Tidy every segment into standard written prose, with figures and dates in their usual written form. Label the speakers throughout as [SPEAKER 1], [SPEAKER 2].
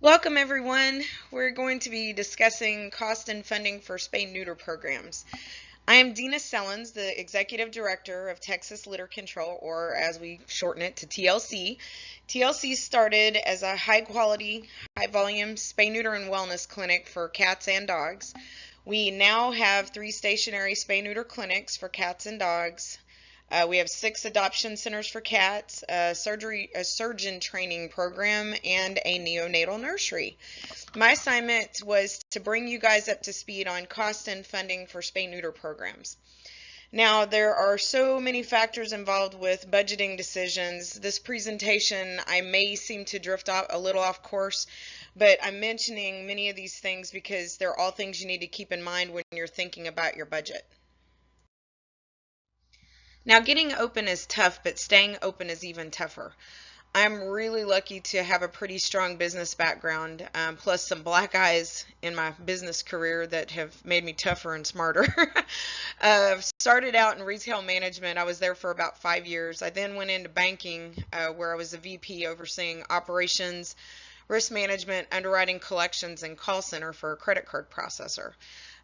[SPEAKER 1] Welcome everyone. We're going to be discussing cost and funding for spay neuter programs. I am Dina Sellens, the Executive Director of Texas Litter Control, or as we shorten it to TLC. TLC started as a high quality, high volume spay neuter and wellness clinic for cats and dogs. We now have 3 stationary spay neuter clinics for cats and dogs. We have 6 adoption centers for cats, a surgeon training program, and a neonatal nursery. My assignment was to bring you guys up to speed on cost and funding for spay neuter programs. Now, there are so many factors involved with budgeting decisions. This presentation, I may seem to drift off a little off course, but I'm mentioning many of these things because they're all things you need to keep in mind when you're thinking about your budget. Now, getting open is tough, but staying open is even tougher. I'm really lucky to have a pretty strong business background, plus some black eyes in my business career that have made me tougher and smarter. Started out in retail management. I was there for about 5 years. I then went into banking, where I was a VP overseeing operations, risk management, underwriting, collections, and call center for a credit card processor.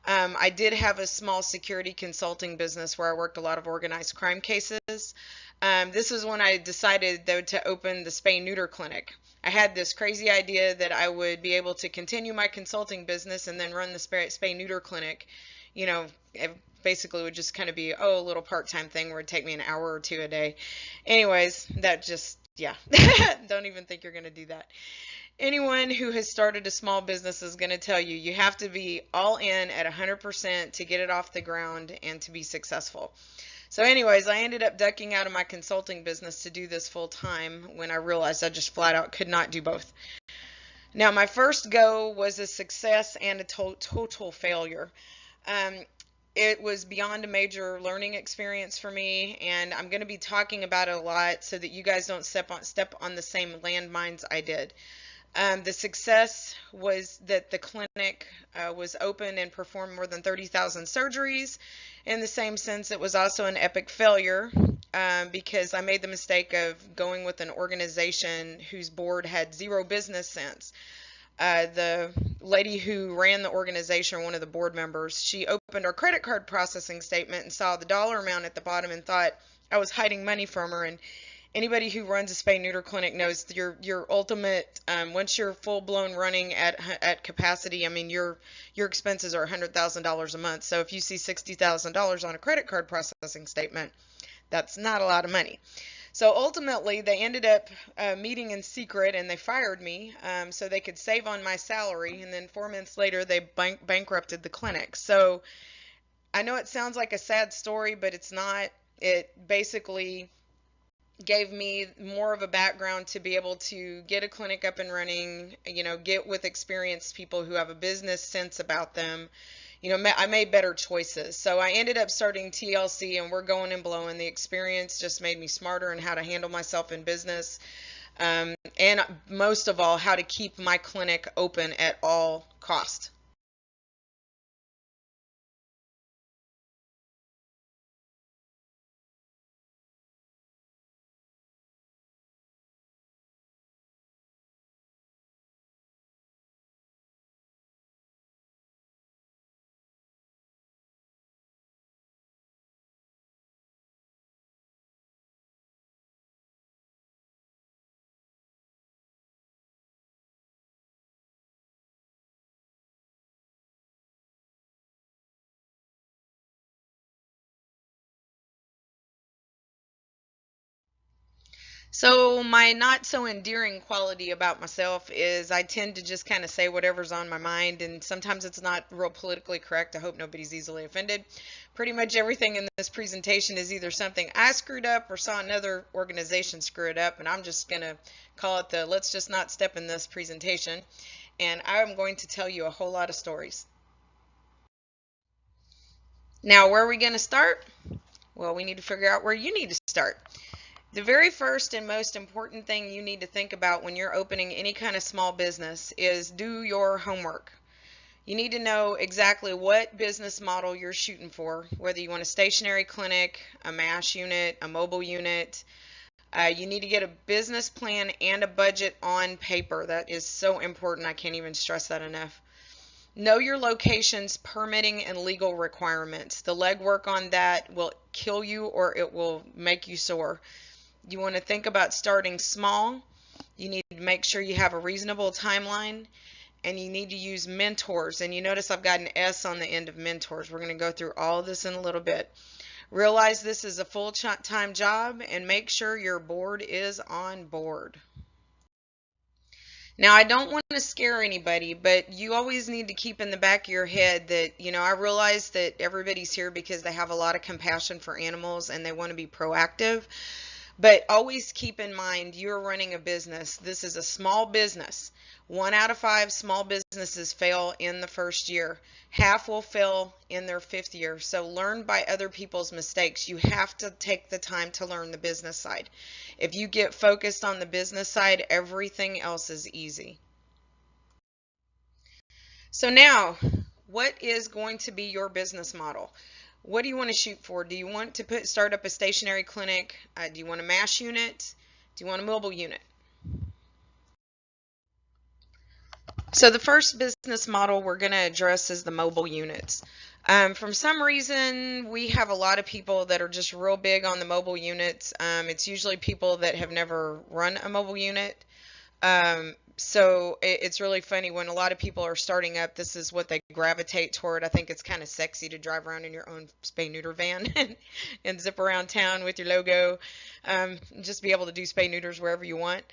[SPEAKER 1] I did have a small security consulting business where I worked a lot of organized crime cases. This is when I decided, though, to open the spay neuter clinic. I had this crazy idea that I would be able to continue my consulting business and then run the spay neuter clinic. It basically would just kind of be, a little part-time thing where it'd take me an hour or two a day. Anyways, that just, yeah, don't even think you're going to do that. Anyone who has started a small business is going to tell you you have to be all in at 100% to get it off the ground and to be successful. So anyways, I ended up ducking out of my consulting business to do this full time when I realized I just flat out could not do both. Now, my first go was a success and a total failure. It was beyond a major learning experience for me, and I'm going to be talking about it a lot so that you guys don't step on the same landmines I did. The success was that the clinic was open and performed more than 30,000 surgeries. In the same sense, it was also an epic failure because I made the mistake of going with an organization whose board had zero business sense. The lady who ran the organization, one of the board members, she opened our credit card processing statement and saw the dollar amount at the bottom and thought I was hiding money from her. And anybody who runs a spay neuter clinic knows your ultimate, once you're full blown running at capacity, I mean your expenses are $100,000 a month. So if you see $60,000 on a credit card processing statement, that's not a lot of money. So ultimately, they ended up meeting in secret, and they fired me so they could save on my salary. And then 4 months later, they bankrupted the clinic. So I know it sounds like a sad story, but it's not. It basically gave me more of a background to be able to get a clinic up and running, get with experienced people who have a business sense about them. I made better choices. So I ended up starting TLC, and we're going and blowing. The experience just made me smarter in how to handle myself in business. And most of all, how to keep my clinic open at all costs. So my not so endearing quality about myself is I tend to just kind of say whatever's on my mind, and sometimes it's not real politically correct. I hope nobody's easily offended. Pretty much everything in this presentation is either something I screwed up or saw another organization screw it up, and I'm just going to call it the let's just not step in this presentation. And I'm going to tell you a whole lot of stories. Now, where are we going to start? Well, we need to figure out where you need to start. The very first and most important thing you need to think about when you're opening any kind of small business is do your homework. You need to know exactly what business model you're shooting for, whether you want a stationary clinic, a MASH unit, a mobile unit, You need to get a business plan and a budget on paper. That is so important. I can't even stress that enough. Know your location's permitting and legal requirements. The legwork on that will kill you or it will make you sore. You want to think about starting small. You need to make sure you have a reasonable timeline, and you need to use mentors. And you notice I've got an S on the end of mentors. We're going to go through all of this in a little bit. Realize this is a full-time job, and make sure your board is on board. Now, I don't want to scare anybody, but you always need to keep in the back of your head that, I realize that everybody's here because they have a lot of compassion for animals and they want to be proactive. But always keep in mind, you're running a business. This is a small business. 1 out of 5 small businesses fail in the first year. Half will fail in their 5th year. So learn by other people's mistakes. You have to take the time to learn the business side. If you get focused on the business side, everything else is easy. So now, what is going to be your business model? What do you want to shoot for? Do you want to start up a stationary clinic? Do you want a MASH unit? Do you want a mobile unit? So the first business model we're going to address is the mobile units. From some reason, we have a lot of people that are just real big on the mobile units. It's usually people that have never run a mobile unit. So it's really funny when a lot of people are starting up, this is what they gravitate toward. I think it's kind of sexy to drive around in your own spay neuter van and zip around town with your logo. Just be able to do spay neuters wherever you want.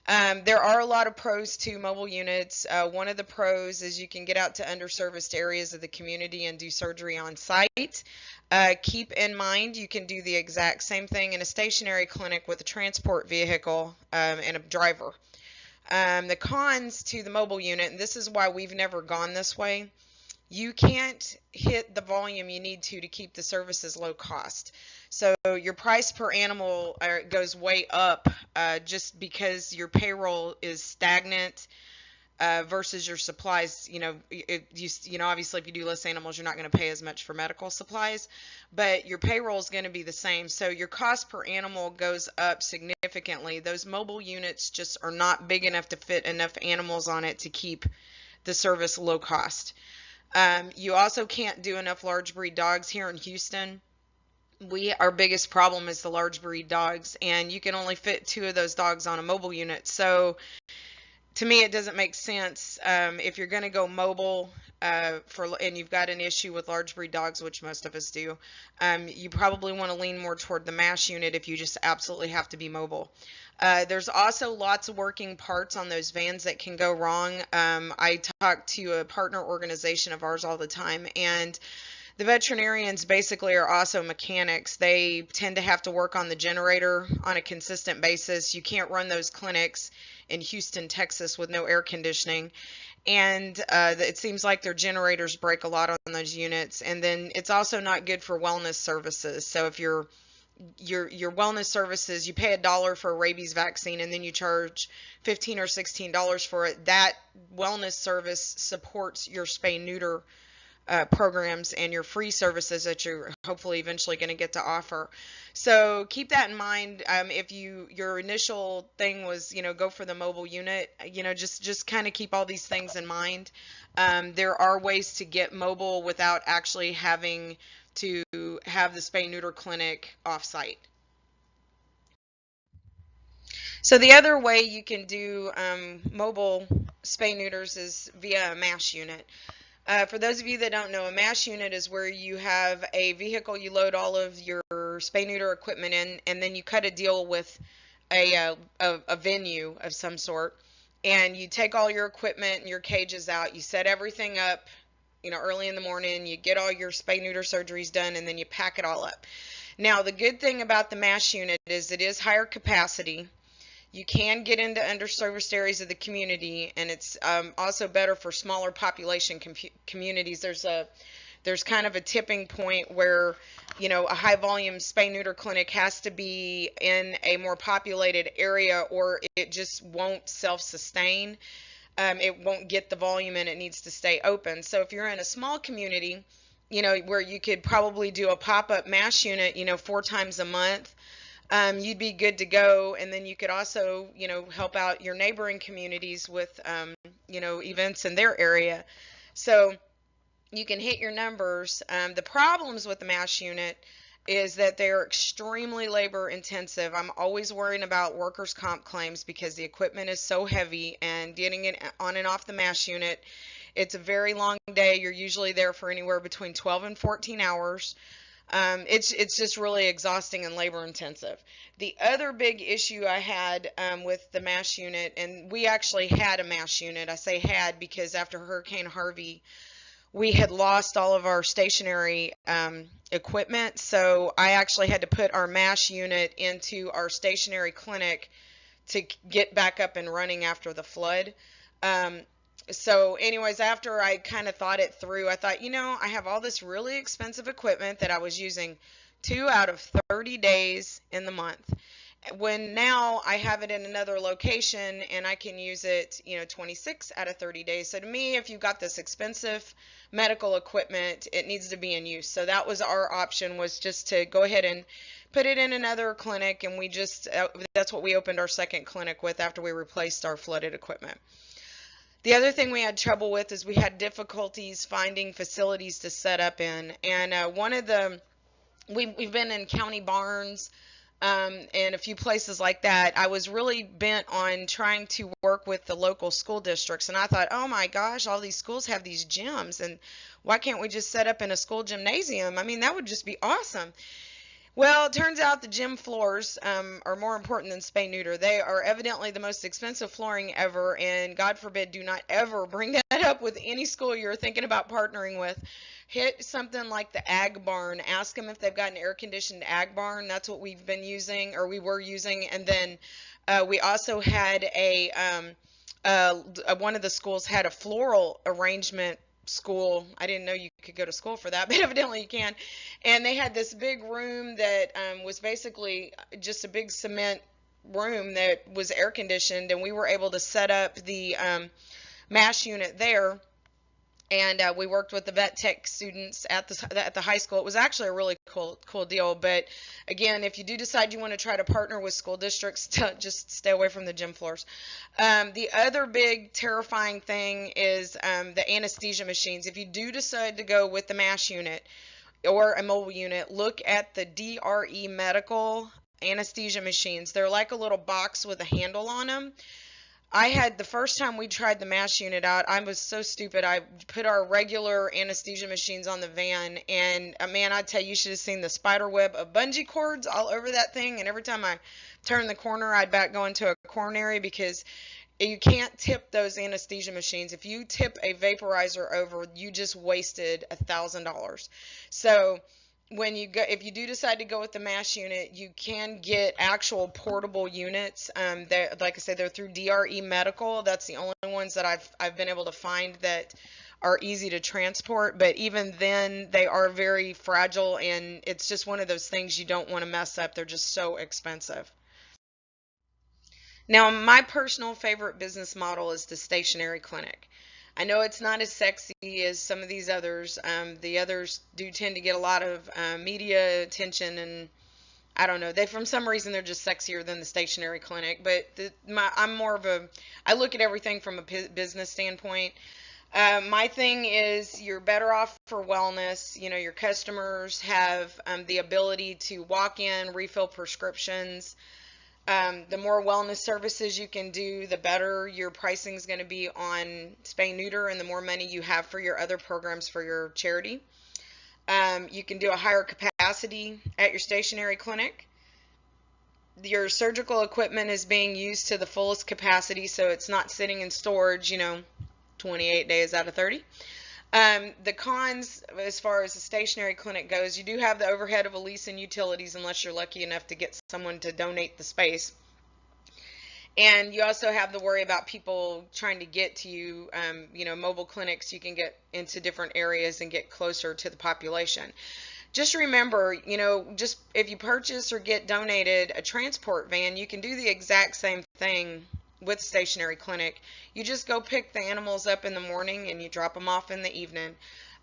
[SPEAKER 1] There are a lot of pros to mobile units. One of the pros is you can get out to underserviced areas of the community and do surgery on site. Keep in mind you can do the exact same thing in a stationary clinic with a transport vehicle and a driver. The cons to the mobile unit, and this is why we've never gone this way, you can't hit the volume you need to keep the services low cost. So your price per animal goes way up just because your payroll is stagnant versus your supplies. Obviously if you do less animals, you're not going to pay as much for medical supplies, but your payroll is going to be the same. So your cost per animal goes up significantly. Those mobile units just are not big enough to fit enough animals on it to keep the service low cost. You also can't do enough large breed dogs here in Houston. Our biggest problem is the large breed dogs, and you can only fit 2 of those dogs on a mobile unit. So to me, it doesn't make sense. If you're going to go mobile and you've got an issue with large breed dogs, which most of us do, you probably want to lean more toward the MASH unit if you just absolutely have to be mobile. There's also lots of working parts on those vans that can go wrong. I talk to a partner organization of ours all the time, and the veterinarians basically are also mechanics. They tend to have to work on the generator on a consistent basis. You can't run those clinics in Houston, Texas with no air conditioning. And it seems like their generators break a lot on those units. And then it's also not good for wellness services. So if your wellness services, you pay $1 for a rabies vaccine and then you charge $15 or $16 for it, that wellness service supports your spay neuter programs and your free services that you're hopefully eventually going to get to offer. So keep that in mind. If your initial thing was, go for the mobile unit, just kind of keep all these things in mind. There are ways to get mobile without actually having to have the spay neuter clinic off-site. So the other way you can do mobile spay neuters is via a MASH unit. For those of you that don't know, a MASH unit is where you have a vehicle, you load all of your spay neuter equipment in, and then you cut a deal with a venue of some sort, and you take all your equipment and your cages out, you set everything up, early in the morning, you get all your spay neuter surgeries done, and then you pack it all up. Now, the good thing about the MASH unit is it is higher capacity. You can get into underserviced areas of the community, and it's also better for smaller population communities. There's kind of a tipping point where, a high volume spay neuter clinic has to be in a more populated area or it just won't self-sustain. It won't get the volume and it needs to stay open. So if you're in a small community, where you could probably do a pop-up MASH unit, 4 times a month, you'd be good to go. And then you could also, help out your neighboring communities with, events in their area. So you can hit your numbers. The problems with the MASH unit is that they're extremely labor intensive. I'm always worrying about workers' comp claims because the equipment is so heavy, and getting it on and off the MASH unit, it's a very long day. You're usually there for anywhere between 12 and 14 hours. It's just really exhausting and labor intensive. The other big issue I had with the MASH unit, and we actually had a MASH unit. I say had because after Hurricane Harvey, we had lost all of our stationary equipment. So I actually had to put our MASH unit into our stationary clinic to get back up and running after the flood. So anyways, after I kind of thought it through, I thought, I have all this really expensive equipment that I was using 2 out of 30 days in the month, when now I have it in another location and I can use it, 26 out of 30 days. So to me, if you've got this expensive medical equipment, it needs to be in use. So that was our option, was just to go ahead and put it in another clinic. And we just, that's what we opened our second clinic with after we replaced our flooded equipment. The other thing we had trouble with is we had difficulties finding facilities to set up in. And we've been in county barns, and a few places like that. I was really bent on trying to work with the local school districts, and I thought, oh my gosh, all these schools have these gyms, and why can't we just set up in a school gymnasium? I mean, that would just be awesome. Well, it turns out the gym floors are more important than Spay Neuter. They are evidently the most expensive flooring ever, and God forbid, do not ever bring that up with any school you're thinking about partnering with. Hit something like the ag barn. Ask them if they've got an air-conditioned ag barn. That's what we've been using, or we were using. And then we also had one of the schools had a floral arrangement school. I didn't know you could go to school for that, but evidently you can. And they had this big room that was basically just a big cement room that was air conditioned, and we were able to set up the MASH unit there. And we worked with the vet tech students at the high school. It was actually a really cool deal. But again, if you do decide you want to try to partner with school districts, just stay away from the gym floors. The other big terrifying thing is the anesthesia machines. If you do decide to go with the MASH unit or a mobile unit, look at the DRE medical anesthesia machines. They're like a little box with a handle on them. I had, the first time we tried the MASH unit out, I was so stupid. I put our regular anesthesia machines on the van, and man, I tell you, you should have seen the spider web of bungee cords all over that thing. And every time I turned the corner, I'd back go into a coronary, because you can't tip those anesthesia machines. If you tip a vaporizer over, you just wasted $1,000. So if you do decide to go with the MASH unit, you can get actual portable units. Like I said, they're through DRE Medical. That's the only ones that I've been able to find that are easy to transport. But even then, they are very fragile, and it's just one of those things you don't want to mess up. They're just so expensive. Now, my personal favorite business model is the stationary clinic. I know it's not as sexy as some of these others. The others do tend to get a lot of media attention, and I don't know. For some reason, they're just sexier than the stationary clinic. But I look at everything from a business standpoint. My thing is, you're better off for wellness. Your customers have the ability to walk in, refill prescriptions. The more wellness services you can do, the better your pricing is going to be on Spay Neuter, and the more money you have for your other programs for your charity. You can do a higher capacity at your stationary clinic. Your surgical equipment is being used to the fullest capacity, so it's not sitting in storage, 28 days out of 30. The cons, as far as the stationary clinic goes, you do have the overhead of a lease and utilities, unless you're lucky enough to get someone to donate the space. And you also have the worry about people trying to get to you. Mobile clinics, you can get into different areas and get closer to the population. Just remember, just if you purchase or get donated a transport van, you can do the exact same thing with stationary clinic. You just go pick the animals up in the morning and you drop them off in the evening.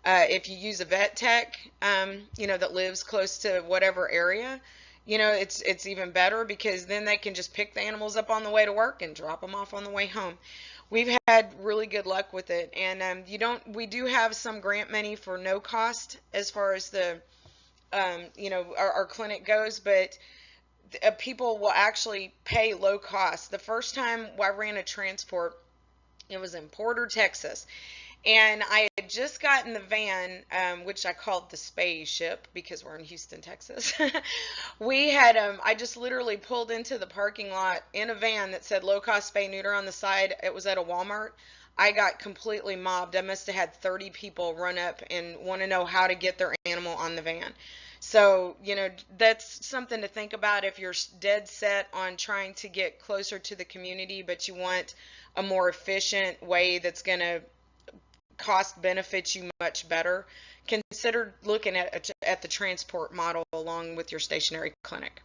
[SPEAKER 1] If you use a vet tech, that lives close to whatever area, it's even better because then they can just pick the animals up on the way to work and drop them off on the way home. We've had really good luck with it, and we do have some grant money for no cost as far as the our clinic goes, but people will actually pay low cost. The first time I ran a transport, it was in Porter, Texas. And I had just gotten the van, which I called the Spay ship because we're in Houston, Texas. I just literally pulled into the parking lot in a van that said low cost spay neuter on the side. It was at a Walmart. I got completely mobbed. I must have had 30 people run up and want to know how to get their animal on the van. So, that's something to think about if you're dead set on trying to get closer to the community, but you want a more efficient way that's going to cost benefits you much better. Consider looking at the transport model along with your stationary clinic.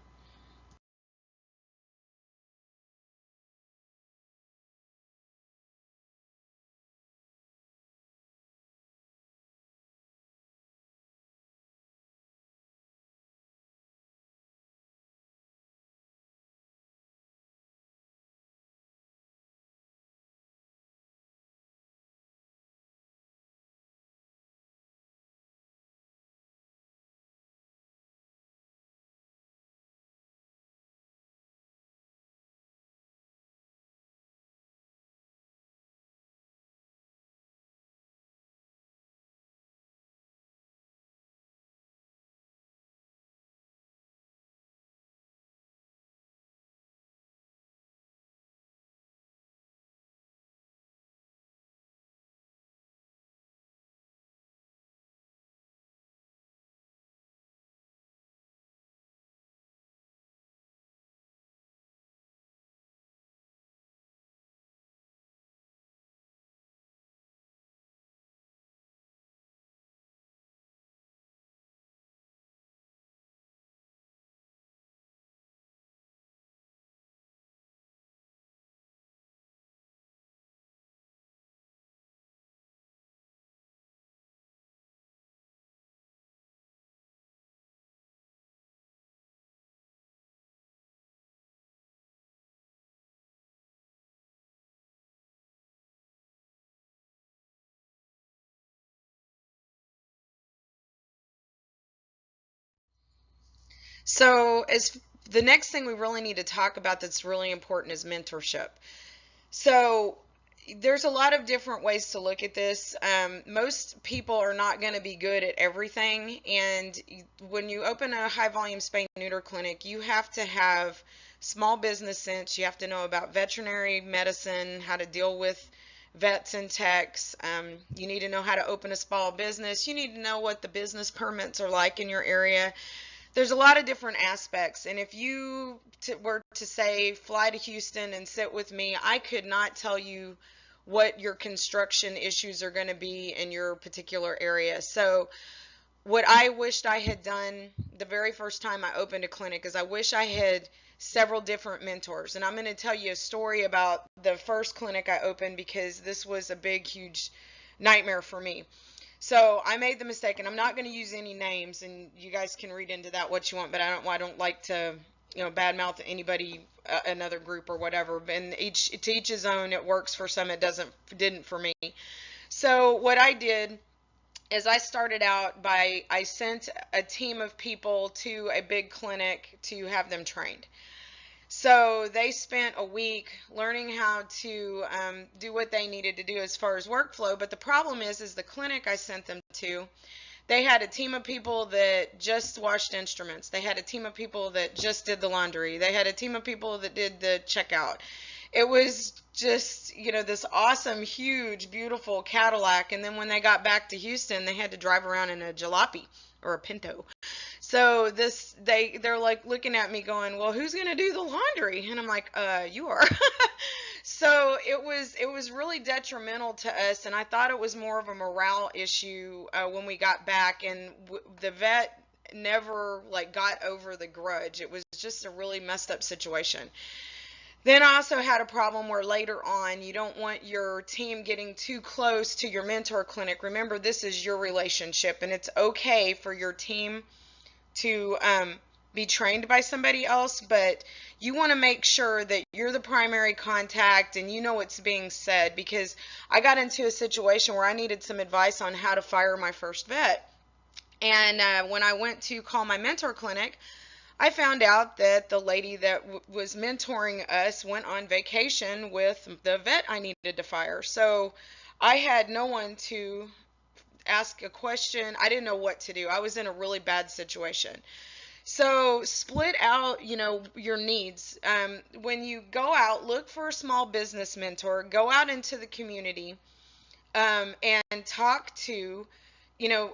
[SPEAKER 1] So, as the next thing we really need to talk about that's really important is mentorship. So, there's a lot of different ways to look at this. Most people are not going to be good at everything, and when you open a high volume spay neuter clinic, you have to have small business sense. You have to know about veterinary medicine, how to deal with vets and techs. You need to know how to open a small business. You need to know what the business permits are like in your area. There's a lot of different aspects, and if you were to say fly to Houston and sit with me, I could not tell you what your construction issues are going to be in your particular area. So what I wished I had done the very first time I opened a clinic is I wish I had several different mentors. And I'm going to tell you a story about the first clinic I opened because this was a big, huge nightmare for me. So I made the mistake, and I'm not going to use any names, and you guys can read into that what you want, but I don't like to, badmouth anybody, another group or whatever. And to each his own. It works for some, it didn't for me. So what I did is I started out I sent a team of people to a big clinic to have them trained. So they spent a week learning how to do what they needed to do as far as workflow. But the problem is the clinic I sent them to, they had a team of people that just washed instruments. They had a team of people that just did the laundry. They had a team of people that did the checkout. It was just, this awesome, huge, beautiful Cadillac. And then when they got back to Houston, they had to drive around in a jalopy or a Pinto. So they're like looking at me going, well, who's going to do the laundry? And I'm like, you are. So it was really detrimental to us. And I thought it was more of a morale issue when we got back. And the vet never got over the grudge. It was just a really messed up situation. Then I also had a problem where later on, you don't want your team getting too close to your mentor clinic. Remember, this is your relationship, and it's okay for your team to be trained by somebody else, but you want to make sure that you're the primary contact and you know what's being said, because I got into a situation where I needed some advice on how to fire my first vet. And when I went to call my mentor clinic, I found out that the lady that was mentoring us went on vacation with the vet I needed to fire. So I had no one to ask a question. I didn't know what to do. I was in a really bad situation. So split out, your needs. When you go out, look for a small business mentor. Go out into the community, and talk to,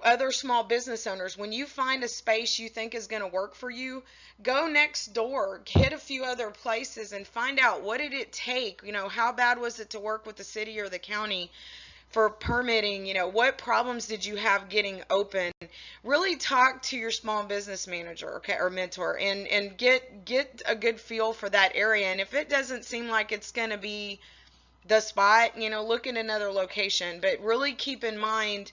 [SPEAKER 1] other small business owners. When you find a space you think is going to work for you, go next door, hit a few other places, and find out what did it take. How bad was it to work with the city or the county for permitting? What problems did you have getting open? Really talk to your small business manager, okay, or mentor, and get a good feel for that area. And if it doesn't seem like it's going to be the spot, look at another location. But really keep in mind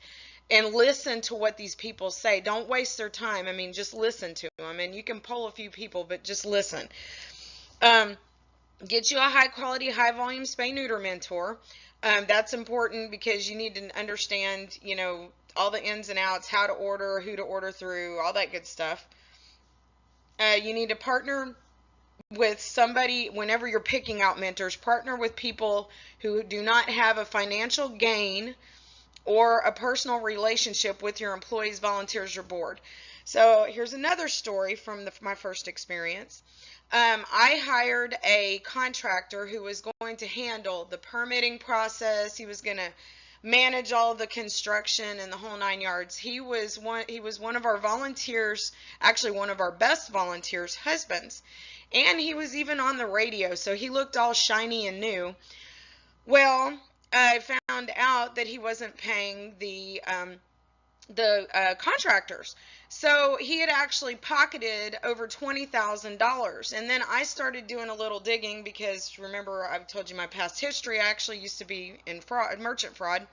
[SPEAKER 1] and listen to what these people say. Don't waste their time. I mean, just listen to them. And you can poll a few people, but just listen. Um, get you a high quality, high volume spay neuter mentor. That's important because you need to understand, all the ins and outs, how to order, who to order through, all that good stuff. You need to partner with somebody. Whenever you're picking out mentors, partner with people who do not have a financial gain or a personal relationship with your employees, volunteers, or board. So here's another story from my first experience. I hired a contractor who was going to handle the permitting process. He was going to manage all the construction and the whole 9 yards. He was one of our volunteers, actually one of our best volunteers' husbands. And he was even on the radio, so he looked all shiny and new. Well, I found out that he wasn't paying the contractors. So he had actually pocketed over $20,000. And then I started doing a little digging because, remember, I've told you my past history. I actually used to be in merchant fraud.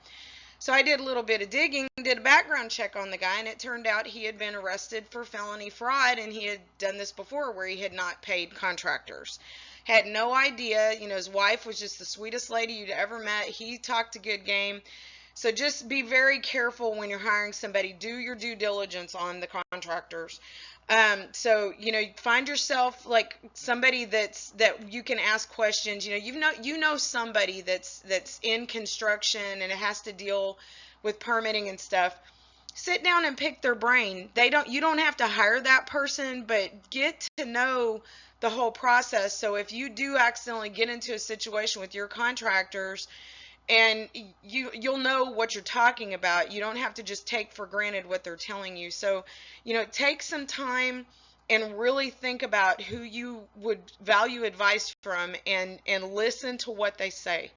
[SPEAKER 1] So I did a little bit of digging, did a background check on the guy, and it turned out he had been arrested for felony fraud, and he had done this before where he had not paid contractors. Had no idea. His wife was just the sweetest lady you'd ever met. He talked a good game. So just be very careful when you're hiring somebody. Do your due diligence on the contractors. So find yourself like somebody that you can ask questions. You know somebody that's in construction and it has to deal with permitting and stuff. Sit down and pick their brain. You don't have to hire that person, but get to know the whole process. So if you do accidentally get into a situation with your contractors, and you'll know what you're talking about. You don't have to just take for granted what they're telling you. So, take some time and really think about who you would value advice from, and listen to what they say.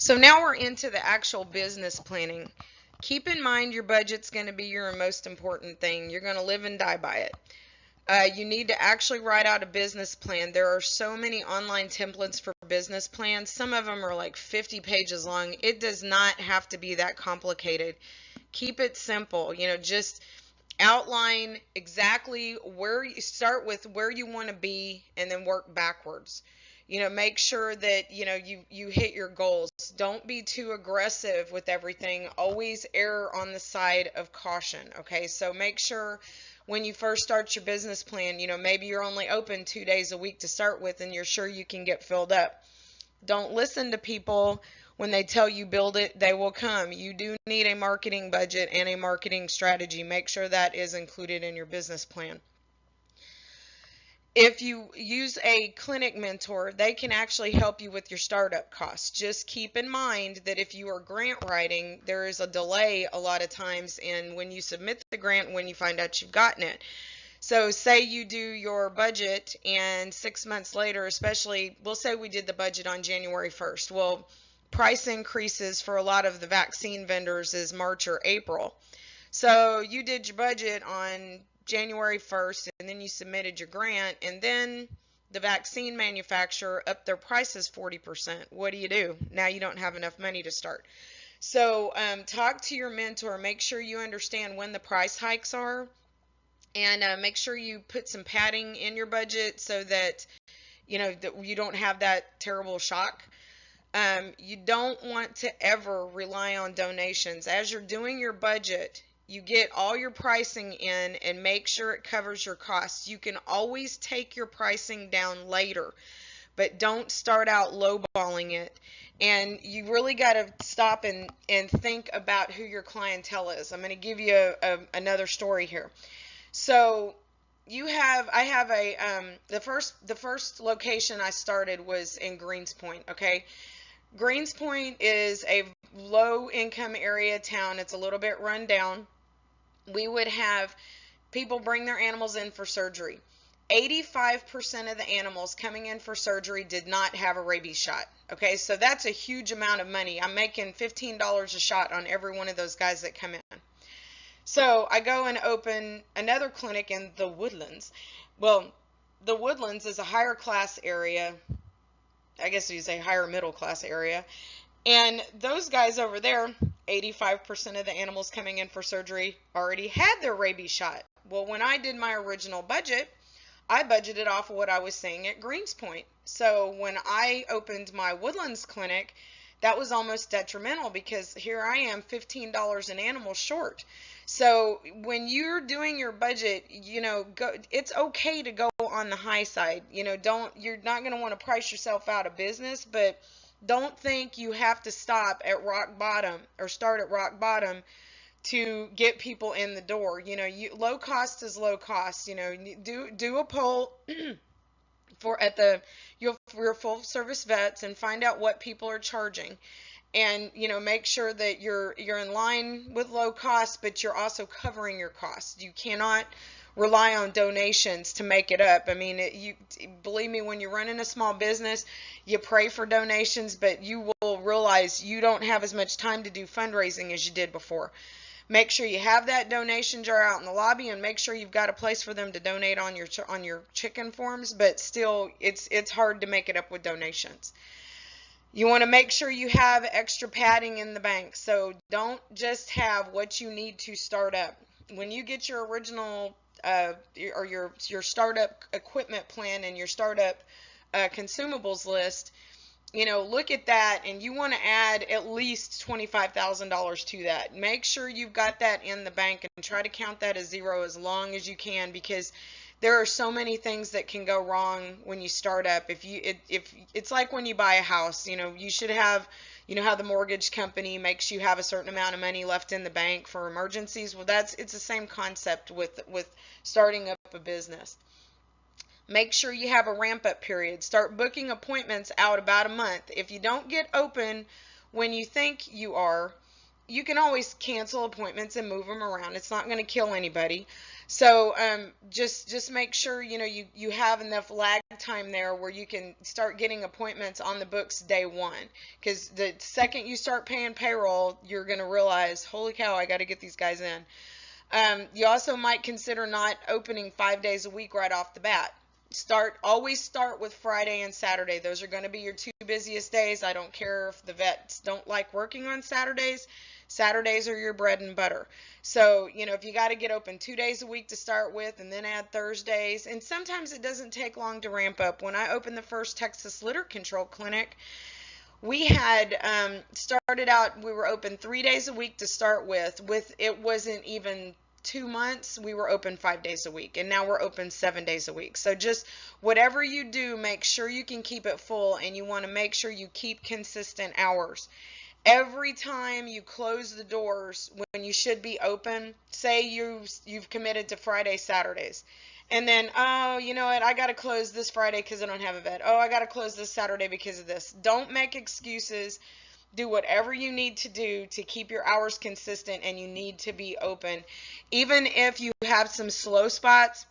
[SPEAKER 1] So now we're into the actual business planning. Keep in mind your budget's going to be your most important thing. You're going to live and die by it. You need to actually write out a business plan. There are so many online templates for business plans. Some of them are like 50 pages long. It does not have to be that complicated. Keep it simple. Just outline exactly where you start with, where you want to be, and then work backwards. Make sure that you hit your goals. Don't be too aggressive with everything. Always err on the side of caution. Okay, so make sure when you first start your business plan, maybe you're only open 2 days a week to start with, and you're sure you can get filled up. Don't listen to people when they tell you build it, they will come. You do need a marketing budget and a marketing strategy. Make sure that is included in your business plan. If you use a clinic mentor, they can actually help you with your startup costs. Just keep in mind that if you are grant writing, there is a delay a lot of times in when you submit the grant, when you find out you've gotten it. So say you do your budget and 6 months later, especially, we'll say we did the budget on January 1st. Well, price increases for a lot of the vaccine vendors is March or April. So you did your budget on January 1st, and then you submitted your grant, and then the vaccine manufacturer upped their prices 40%. What do? Now you don't have enough money to start. So talk to your mentor. Make sure you understand when the price hikes are, and make sure you put some padding in your budget so that that you don't have that terrible shock. You don't want to ever rely on donations. As you're doing your budget, you get all your pricing in and make sure it covers your costs. You can always take your pricing down later, but don't start out lowballing it. And you really got to stop and think about who your clientele is. I'm going to give you another story here. So I have the first location I started was in Greenspoint. Okay, Greenspoint is a low income area town. It's a little bit run down. We would have people bring their animals in for surgery. 85% of the animals coming in for surgery did not have a rabies shot. Okay, so that's a huge amount of money. I'm making $15 a shot on every one of those guys that come in. So I go and open another clinic in the Woodlands. Well, the Woodlands is a higher class area. I guess you'd say higher middle class area. And those guys over there, 85% of the animals coming in for surgery already had their rabies shot. Well, when I did my original budget, I budgeted off of what I was seeing at Greenspoint. So when I opened my Woodlands clinic, that was almost detrimental because here I am $15 an animal short. So when you're doing your budget, it's okay to go on the high side. You're not going to want to price yourself out of business, but don't think you have to stop at rock bottom or start at rock bottom to get people in the door. Low cost is low cost. Do a poll for your full service vets and find out what people are charging. And make sure that you're in line with low cost, but you're also covering your costs. You cannot rely on donations to make it up. I mean, believe me, when you're running a small business, you pray for donations, but you will realize you don't have as much time to do fundraising as you did before. Make sure you have that donation jar out in the lobby, and make sure you've got a place for them to donate on your chicken forms. But still, it's hard to make it up with donations. You want to make sure you have extra padding in the bank. So don't just have what you need to start up. When you get your original or your startup equipment plan and your startup consumables list, look at that, and you want to add at least $25,000 to that. Make sure you've got that in the bank and try to count that as zero as long as you can, because there are so many things that can go wrong when you start up. If it's like when you buy a house, you should have, how the mortgage company makes you have a certain amount of money left in the bank for emergencies. Well, it's the same concept with starting up a business. Make sure you have a ramp-up period. Start booking appointments out about a month. If you don't get open when you think you are, you can always cancel appointments and move them around. It's not going to kill anybody. So just make sure you have enough lag time there where you can start getting appointments on the books day one. Because the second you start paying payroll, you're going to realize, holy cow, I got to get these guys in. You also might consider not opening 5 days a week right off the bat. Always start with Friday and Saturday. Those are going to be your two busiest days. I don't care if the vets don't like working on Saturdays. Saturdays are your bread and butter. So, if you got to get open 2 days a week to start with and then add Thursdays, and sometimes it doesn't take long to ramp up. When I opened the first Texas litter control clinic, we had started out, we were open 3 days a week to start with. It wasn't even 2 months, we were open 5 days a week, and now we're open 7 days a week. So just whatever you do, make sure you can keep it full, and you want to make sure you keep consistent hours. Every time you close the doors when you should be open, say you've committed to Friday, Saturdays, and then, oh, you know what, I got to close this Friday because I don't have a vet. Oh, I got to close this Saturday because of this. Don't make excuses. Do whatever you need to do to keep your hours consistent, and you need to be open. Even if you have some slow spots,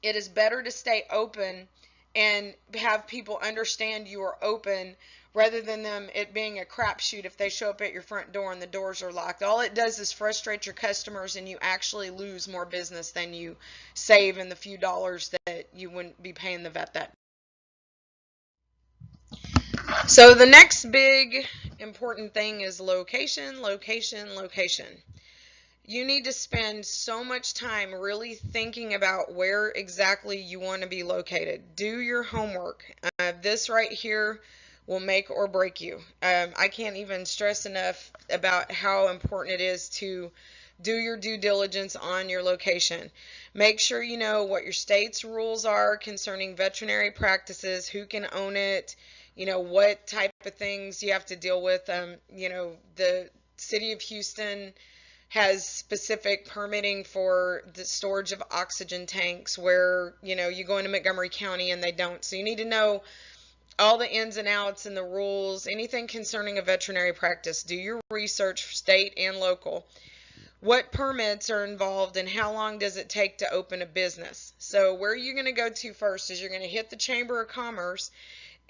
[SPEAKER 1] it is better to stay open and have people understand you are open rather than it being a crapshoot if they show up at your front door and the doors are locked. All it does is frustrate your customers, and you actually lose more business than you save in the few dollars that you wouldn't be paying the vet that. So the next big important thing is location, location, location. You need to spend so much time really thinking about where exactly you want to be located. Do your homework. This right here will make or break you. I can't even stress enough about how important it is to do your due diligence on your location. Make sure you know what your state's rules are concerning veterinary practices, who can own it, what type of things you have to deal with. The city of Houston has specific permitting for the storage of oxygen tanks where, you go into Montgomery County and they don't. So you need to know all the ins and outs and the rules, anything concerning a veterinary practice. Do your research, state and local. What permits are involved and how long does it take to open a business? So where you're going to go to first is you're going to hit the Chamber of Commerce,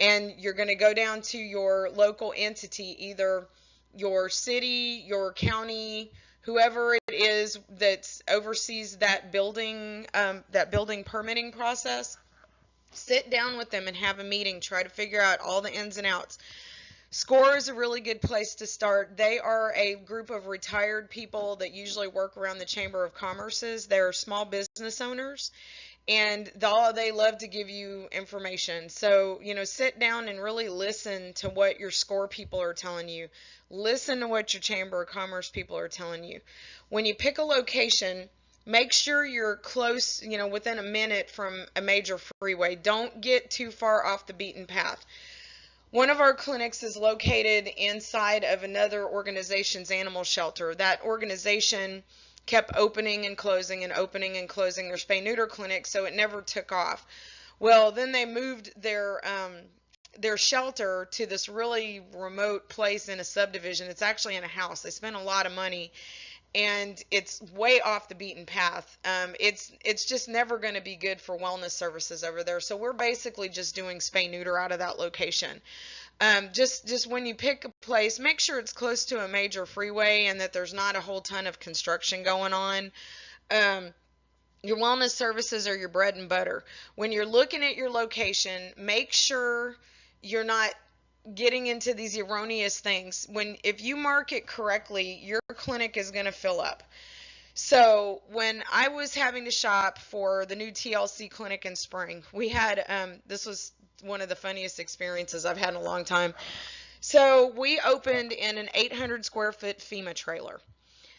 [SPEAKER 1] and you're going to go down to your local entity, either your city, your county, whoever it is that oversees that building permitting process. Sit down with them and have a meeting. Try to figure out all the ins and outs. SCORE is a really good place to start. They are a group of retired people that usually work around the Chamber of Commerce's. They're small business owners, and they love to give you information. So, sit down and really listen to what your SCORE people are telling you. Listen to what your Chamber of Commerce people are telling you. When you pick a location, make sure you're close, within a minute from a major freeway. Don't get too far off the beaten path. One of our clinics is located inside of another organization's animal shelter. That organization kept opening and closing and opening and closing their spay neuter clinic, so it never took off. Well, then they moved their shelter to this really remote place in a subdivision. It's actually in a house. They spent a lot of money, and it's way off the beaten path. It's just never going to be good for wellness services over there. So we're basically just doing spay neuter out of that location. Just when you pick a place, make sure it's close to a major freeway and that there's not a whole ton of construction going on. Your wellness services are your bread and butter. When you're looking at your location, make sure you're not getting into these erroneous things. If you market correctly, your clinic is going to fill up. So when I was having to shop for the new TLC clinic in spring, we had this was one of the funniest experiences I've had in a long time. So we opened in an 800 square foot FEMA trailer.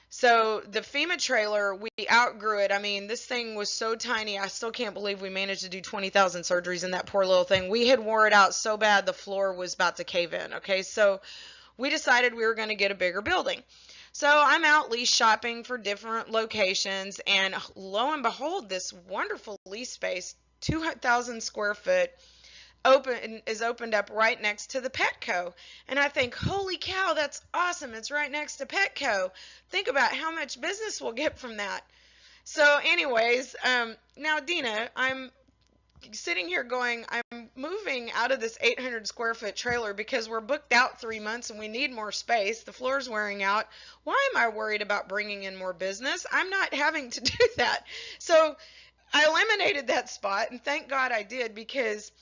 [SPEAKER 1] So the FEMA trailer, we outgrew it. I mean, this thing was so tiny. I still can't believe we managed to do 20,000 surgeries in that poor little thing. We had wore it out so bad the floor was about to cave in. Okay, so we decided we were going to get a bigger building. So I'm out lease shopping for different locations, and lo and behold, this wonderful lease space, 2,000 square foot, opened up right next to the Petco. And I think, holy cow, that's awesome. It's right next to Petco. Think about how much business we'll get from that. So, anyways, now Dina, I'm sitting here going, I'm moving out of this 800 square foot trailer because we're booked out 3 months and we need more space. The floor's wearing out. Why am I worried about bringing in more business? I'm not having to do that. So I eliminated that spot, and thank God I did, because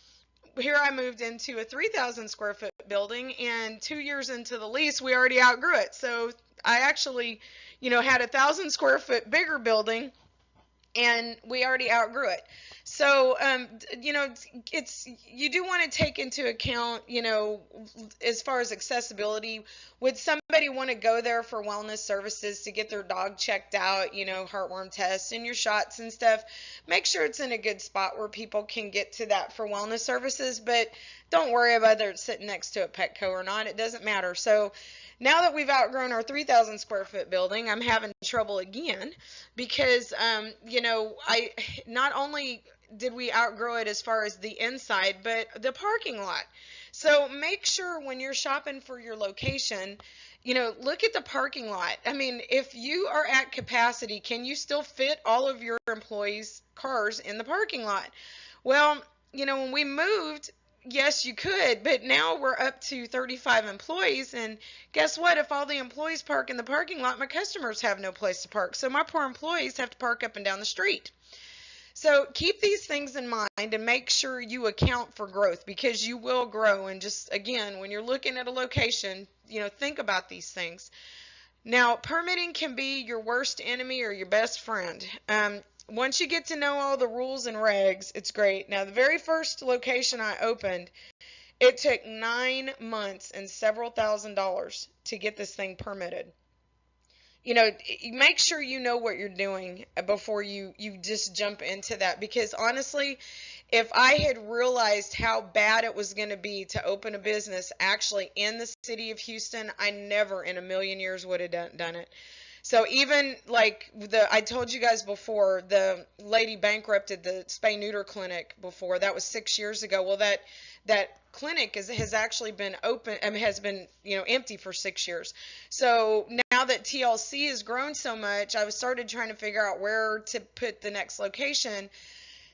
[SPEAKER 1] here I moved into a 3,000 square foot building, and 2 years into the lease, we already outgrew it. So I actually, had 1,000 square foot bigger building, and we already outgrew it. So, it's you do want to take into account, as far as accessibility. Would somebody want to go there for wellness services to get their dog checked out, heartworm tests and your shots and stuff? Make sure it's in a good spot where people can get to that for wellness services, but don't worry about whether it's sitting next to a Petco or not. It doesn't matter. So, now that we've outgrown our 3,000 square foot building, I'm having trouble again because, I not only did we outgrow it as far as the inside, but the parking lot. So make sure when you're shopping for your location, look at the parking lot. I mean, if you are at capacity, can you still fit all of your employees' cars in the parking lot? Well, when we moved, yes, you could, but now we're up to 35 employees, and guess what? If all the employees park in the parking lot, my customers have no place to park. So my poor employees have to park up and down the street. So keep these things in mind and make sure you account for growth, because you will grow. And just again, when you're looking at a location, think about these things. Now, permitting can be your worst enemy or your best friend. Once you get to know all the rules and regs, it's great. Now, the very first location I opened, it took 9 months and several $1,000s to get this thing permitted. Make sure you know what you're doing before you just jump into that, because honestly, if I had realized how bad it was going to be to open a business actually in the city of Houston, I never in a million years would have done it. So even like I told you guys before, the lady bankrupted the Spay Neuter clinic before. That was 6 years ago. Well, that clinic has actually been open, has been empty for 6 years. So now that TLC has grown so much, I started trying to figure out where to put the next location.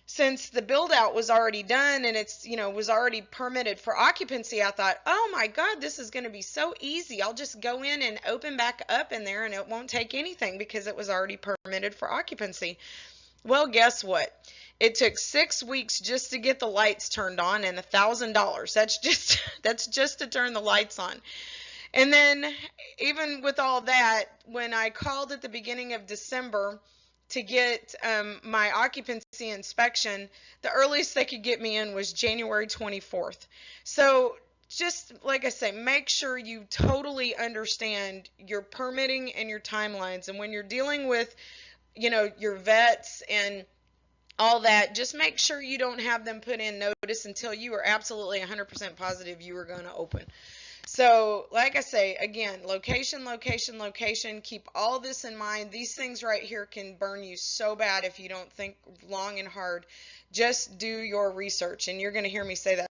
[SPEAKER 1] Since the build out was already done and it's was already permitted for occupancy, I thought, oh my God, this is going to be so easy. I'll just go in and open back up in there and it won't take anything because it was already permitted for occupancy. Well, guess what? It took 6 weeks just to get the lights turned on, and $1,000. That's just to turn the lights on. And then even with all that, when I called at the beginning of December to get my occupancy inspection, the earliest they could get me in was January 24th. So just like I say, make sure you totally understand your permitting and your timelines. And when you're dealing with, your vets and all that, just make sure you don't have them put in notice until you are absolutely 100% positive you are going to open. So, like I say, again, location, location, location. Keep all this in mind. These things right here can burn you so bad if you don't think long and hard. Just do your research, and you're going to hear me say that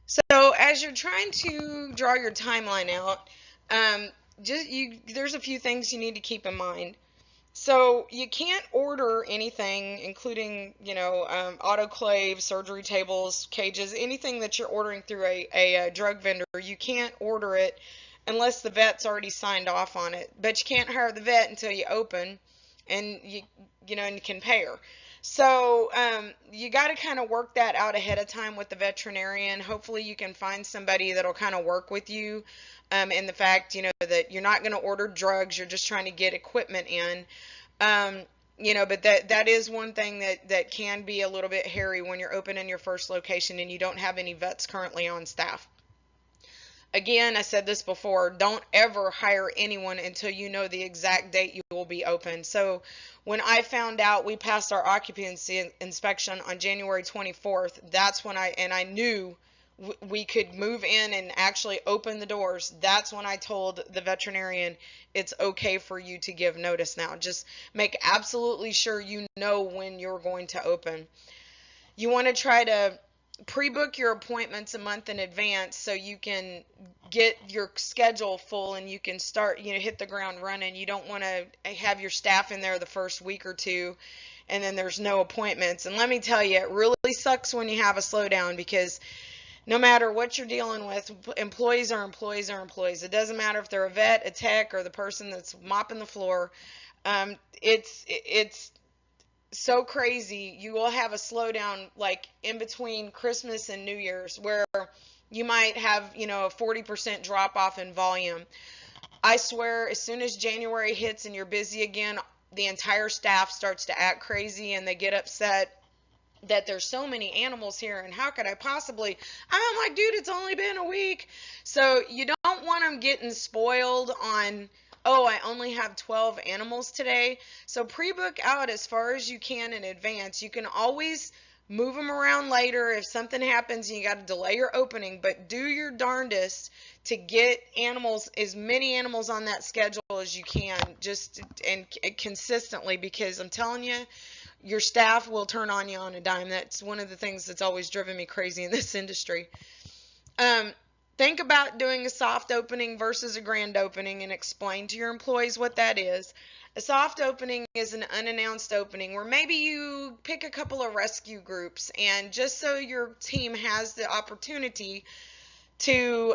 [SPEAKER 1] So as you're trying to draw your timeline out, there's a few things you need to keep in mind. So you can't order anything, including, autoclave, surgery tables, cages, anything that you're ordering through a drug vendor. You can't order it unless the vet's already signed off on it. But you can't hire the vet until you open, and and you can pay her. So you got to kind of work that out ahead of time with the veterinarian. Hopefully you can find somebody that'll kind of work with you in the fact, that you're not going to order drugs. You're just trying to get equipment in. Um, but that is one thing that can be a little bit hairy when you're opening your first location and you don't have any vets currently on staff. Again, I said this before, don't ever hire anyone until you know the exact date you will be open. So when I found out we passed our occupancy inspection on January 24th, that's when I knew we could move in and actually open the doors. That's when I told the veterinarian it's okay for you to give notice now. Just make absolutely sure you know when you're going to open. You want to try to pre-book your appointments a month in advance so you can get your schedule full and you can start, hit the ground running. You don't want to have your staff in there the first week or two and then there's no appointments. And let me tell you, it really sucks when you have a slowdown, because no matter what you're dealing with, employees are employees are employees. It doesn't matter if they're a vet, a tech, or the person that's mopping the floor. It's so crazy. You will have a slowdown like in between Christmas and New Year's, where you might have, a 40% drop off in volume. I swear, as soon as January hits and you're busy again, the entire staff starts to act crazy and they get upset that there's so many animals here and how could I possibly. I'm like, dude, it's only been a week. So you don't want them getting spoiled on, oh, I only have 12 animals today. So pre-book out as far as you can in advance. You can always move them around later if something happens and you got to delay your opening, but do your darndest to get animals, as many animals on that schedule as you can, just and consistently, because I'm telling you, your staff will turn on you on a dime. That's one of the things that's always driven me crazy in this industry. Think about doing a soft opening versus a grand opening and explain to your employees what that is. A soft opening is an unannounced opening where maybe you pick a couple of rescue groups, and just so your team has the opportunity to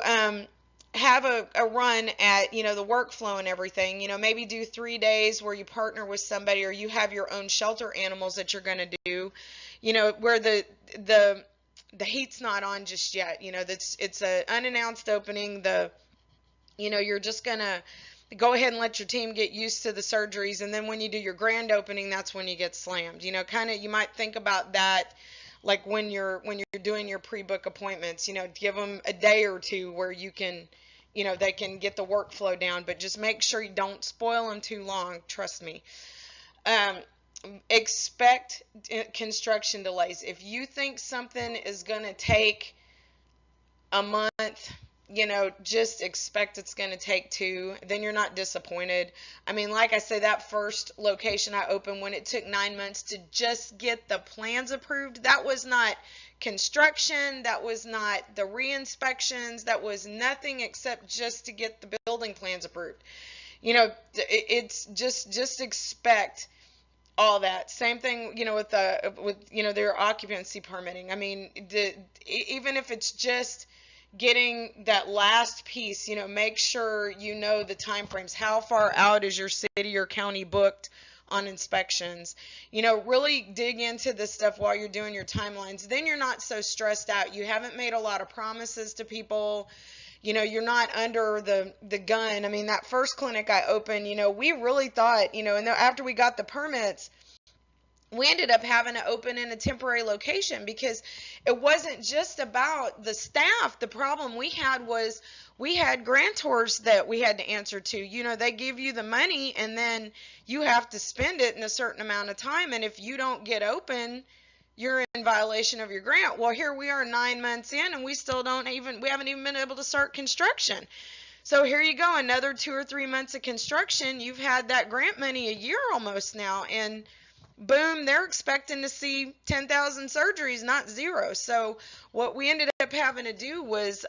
[SPEAKER 1] have a run at, the workflow and everything, maybe do 3 days where you partner with somebody or you have your own shelter animals that you're going to do, where the heat's not on just yet. It's an unannounced opening. You're just going to go ahead and let your team get used to the surgeries. And then when you do your grand opening, that's when you get slammed. You might think about that. Like when you're doing your pre-book appointments, give them a day or two where you can, they can get the workflow down, but just make sure you don't spoil them too long. Trust me. Expect construction delays. If you think something is going to take a month, just expect it's going to take 2. Then you're not disappointed. I mean, like I say, that first location I opened, when it took 9 months to just get the plans approved, that was not construction, that was not the re-inspections, that was nothing except just to get the building plans approved. It's just expect all that. Same thing, with their occupancy permitting. I mean, even if it's just getting that last piece, make sure the time frames. How far out is your city or county booked on inspections? Really dig into this stuff while you're doing your timelines. Then you're not so stressed out. You haven't made a lot of promises to people. You're not under the gun. I mean, that first clinic I opened, we really thought, and after we got the permits, we ended up having to open in a temporary location because it wasn't just about the staff. The problem we had was we had grantors that we had to answer to. They give you the money and then you have to spend it in a certain amount of time. And if you don't get open, you're in violation of your grant. Well, here we are 9 months in and we haven't even been able to start construction. So here you go, another 2 or 3 months of construction. You've had that grant money a year almost now, and boom, they're expecting to see 10,000 surgeries, not 0. So what we ended up up having to do was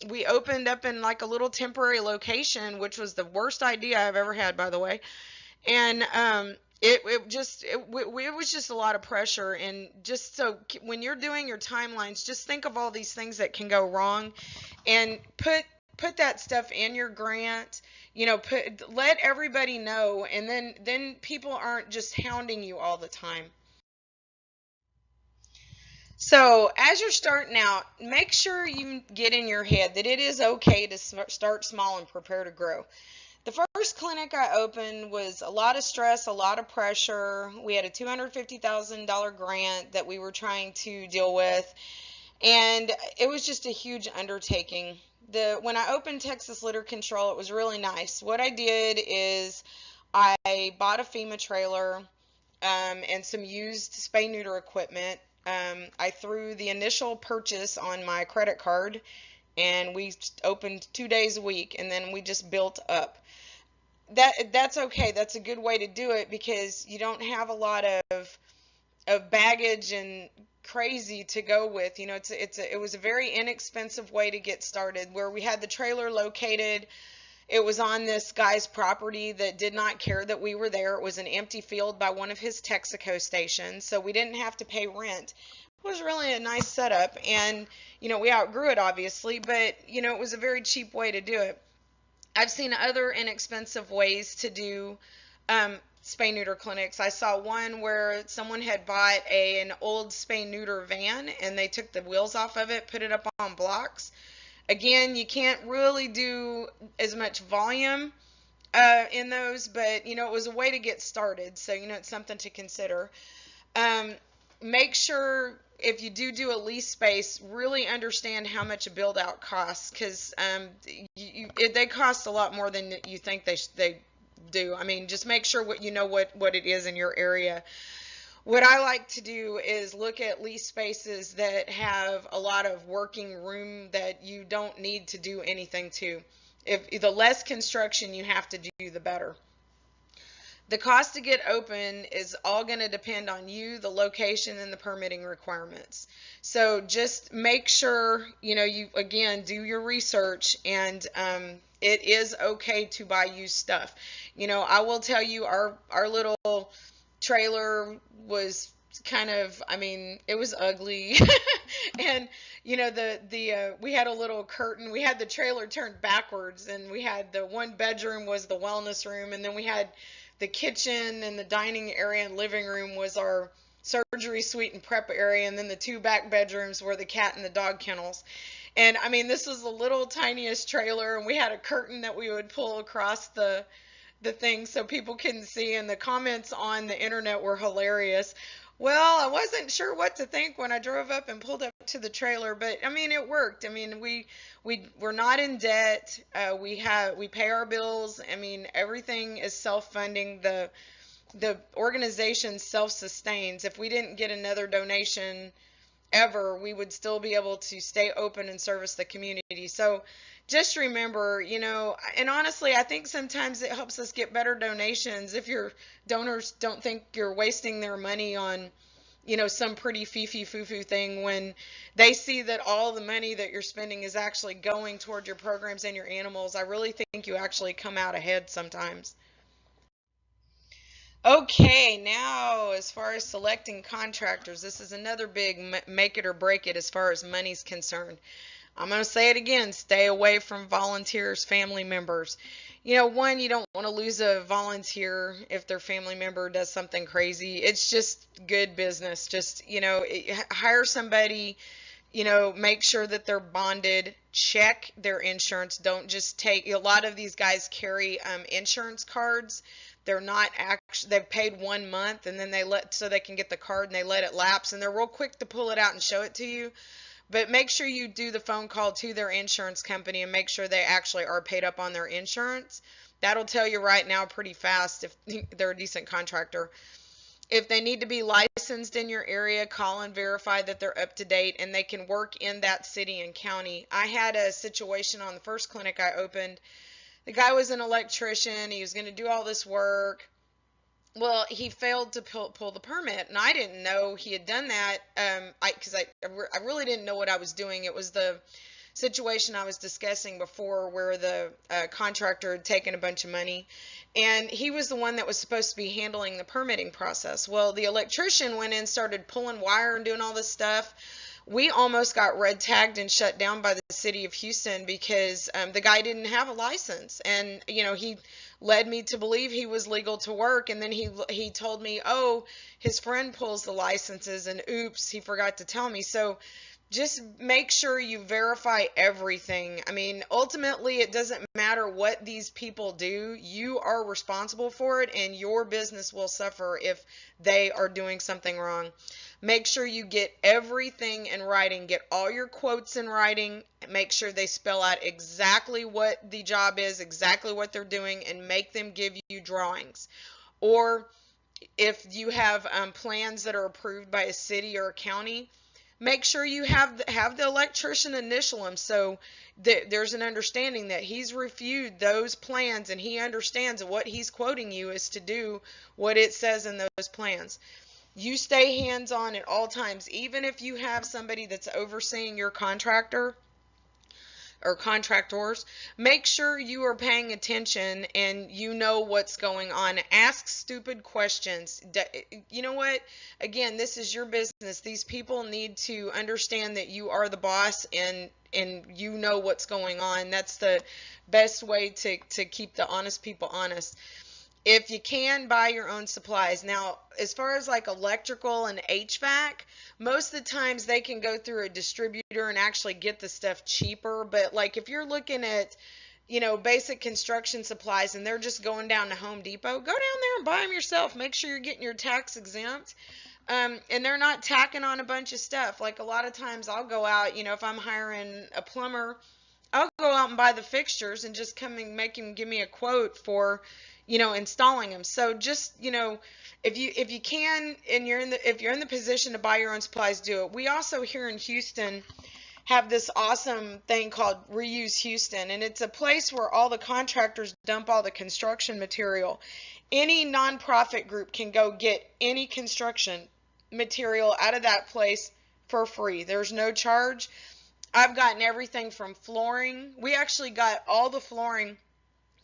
[SPEAKER 1] we opened up in like a little temporary location, which was the worst idea I've ever had, by the way. And it was just a lot of pressure. And just so when you're doing your timelines, just think of all these things that can go wrong, and put that stuff in your grant. Let everybody know, and then people aren't just hounding you all the time. So, as you're starting out, make sure you get in your head that it is okay to start small and prepare to grow. The first clinic I opened was a lot of stress, a lot of pressure. We had a $250,000 grant that we were trying to deal with, and it was just a huge undertaking. When I opened Texas Litter Control, it was really nice. What I did is I bought a FEMA trailer and some used spay neuter equipment. I threw the initial purchase on my credit card, and we opened 2 days a week, and then we just built up. That's okay. That's a good way to do it, because you don't have a lot of baggage and crazy to go with. It was a very inexpensive way to get started. Where we had the trailer located, it was on this guy's property that did not care that we were there. It was an empty field by one of his Texaco stations, so we didn't have to pay rent. It was really a nice setup, and we outgrew it obviously, but it was a very cheap way to do it. I've seen other inexpensive ways to do spay neuter clinics. I saw one where someone had bought an old spay neuter van, and they took the wheels off of it, put it up on blocks. Again, you can't really do as much volume in those, but it was a way to get started. So it's something to consider. Make sure if you do a lease space, really understand how much a build out costs, because they cost a lot more than you think they do. I mean, just make sure what it is in your area. What I like to do is look at lease spaces that have a lot of working room that you don't need to do anything to. If the less construction you have to do, the better. The cost to get open is all going to depend on you, the location, and the permitting requirements. So just make sure, you again do your research, and it is okay to buy used stuff. I will tell you, our little trailer was kind of, it was ugly. And we had a little curtain. We had the trailer turned backwards, and we had the one bedroom was the wellness room, and then we had the kitchen and the dining area and living room was our surgery suite and prep area, and then the two back bedrooms were the cat and the dog kennels. And this was the little tiniest trailer, and we had a curtain that we would pull across the thing so people couldn't see, and the comments on the internet were hilarious. Well, I wasn't sure what to think when I drove up and pulled up to the trailer, but it worked. We're not in debt. We pay our bills. Everything is self-funding. The organization self-sustains. If we didn't get another donation ever, we would still be able to stay open and service the community. So just remember, and honestly, I think sometimes it helps us get better donations if your donors don't think you're wasting their money on, some pretty foo-foo thing, when they see that all the money that you're spending is actually going toward your programs and your animals. I really think you actually come out ahead sometimes. Okay, now as far as selecting contractors, this is another big make it or break it as far as money's concerned. I'm going to say it again, stay away from volunteers, family members. One, you don't want to lose a volunteer if their family member does something crazy. It's just good business. Just, hire somebody, make sure that they're bonded, check their insurance. Don't just take, a lot of these guys carry insurance cards. They're not actually, they've paid 1 month, and then so they can get the card, and they let it lapse, and they're real quick to pull it out and show it to you. But make sure you do the phone call to their insurance company and make sure they actually are paid up on their insurance. That'll tell you right now pretty fast if they're a decent contractor. If they need to be licensed in your area, call and verify that they're up to date and they can work in that city and county. I had a situation on the first clinic I opened. The guy was an electrician. He was going to do all this work. Well, he failed to pull the permit, and I didn't know he had done that. I really didn't know what I was doing. It was the situation I was discussing before, where the contractor had taken a bunch of money, and he was the one that was supposed to be handling the permitting process. Well, the electrician went in, started pulling wire and doing all this stuff. We almost got red tagged and shut down by the city of Houston because the guy didn't have a license, and he led me to believe he was legal to work, and then he told me, oh, his friend pulls the licenses, and oops, he forgot to tell me. So just make sure you verify everything. I mean, ultimately, it doesn't matter what these people do. You are responsible for it, and your business will suffer if they are doing something wrong. Make sure you get everything in writing. Get all your quotes in writing. Make sure they spell out exactly what the job is, exactly what they're doing, and make them give you drawings. Or if you have plans that are approved by a city or a county, make sure you have the electrician initial them, so there's an understanding that he's reviewed those plans and he understands what he's quoting you is to do what it says in those plans. You stay hands-on at all times, even if you have somebody that's overseeing your contractor or contractors. Make sure you are paying attention and you know what's going on. Ask stupid questions. You know what? Again, this is your business. These people need to understand that you are the boss, and you know what's going on. That's the best way to keep the honest people honest. If you can, buy your own supplies. Now, as far as like electrical and HVAC, most of the times they can go through a distributor and actually get the stuff cheaper. But like if you're looking at, basic construction supplies and they're just going down to Home Depot, go down there and buy them yourself. Make sure you're getting your tax exempt. And they're not tacking on a bunch of stuff. Like a lot of times I'll go out, if I'm hiring a plumber, I'll go out and buy the fixtures and just come and make him give me a quote for, installing them. So just, if you can, and if you're in the position to buy your own supplies, do it. We also here in Houston have this awesome thing called Reuse Houston, and it's a place where all the contractors dump all the construction material. Any nonprofit group can go get any construction material out of that place for free. There's no charge. I've gotten everything from flooring. We actually got all the flooring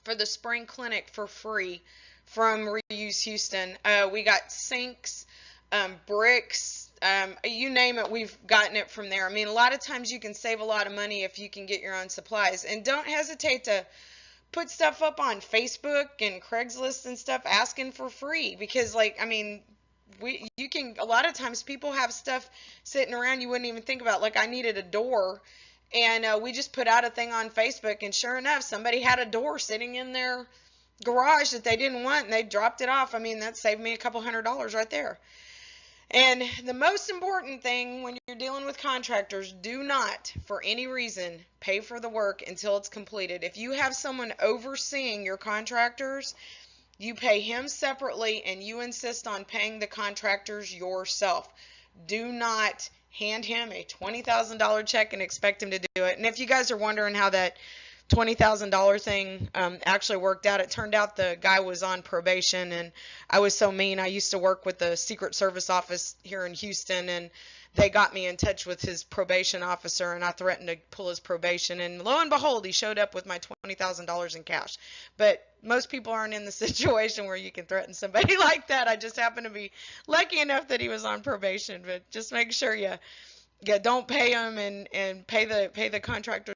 [SPEAKER 1] for the spring clinic for free from Reuse Houston. We got sinks, bricks, you name it, we've gotten it from there. I mean, a lot of times you can save a lot of money if you can get your own supplies. And don't hesitate to put stuff up on Facebook and Craigslist and stuff asking for free, because a lot of times people have stuff sitting around you wouldn't even think about. Like I needed a door, and we just put out a thing on Facebook, and sure enough, somebody had a door sitting in their garage that they didn't want, and they dropped it off. I mean, that saved me a couple $100 right there. And the most important thing when you're dealing with contractors, do not, for any reason, pay for the work until it's completed. If you have someone overseeing your contractors, you pay him separately, and you insist on paying the contractors yourself. Do not hand him a $20,000 check and expect him to do it. And if you guys are wondering how that $20,000 thing actually worked out, it turned out the guy was on probation, and I was so mean. I used to work with the Secret Service office here in Houston, and they got me in touch with his probation officer, and I threatened to pull his probation, and lo and behold, he showed up with my $20,000 in cash. But most people aren't in the situation where you can threaten somebody like that. I just happened to be lucky enough that he was on probation. But just make sure you don't pay him, and pay the contractor.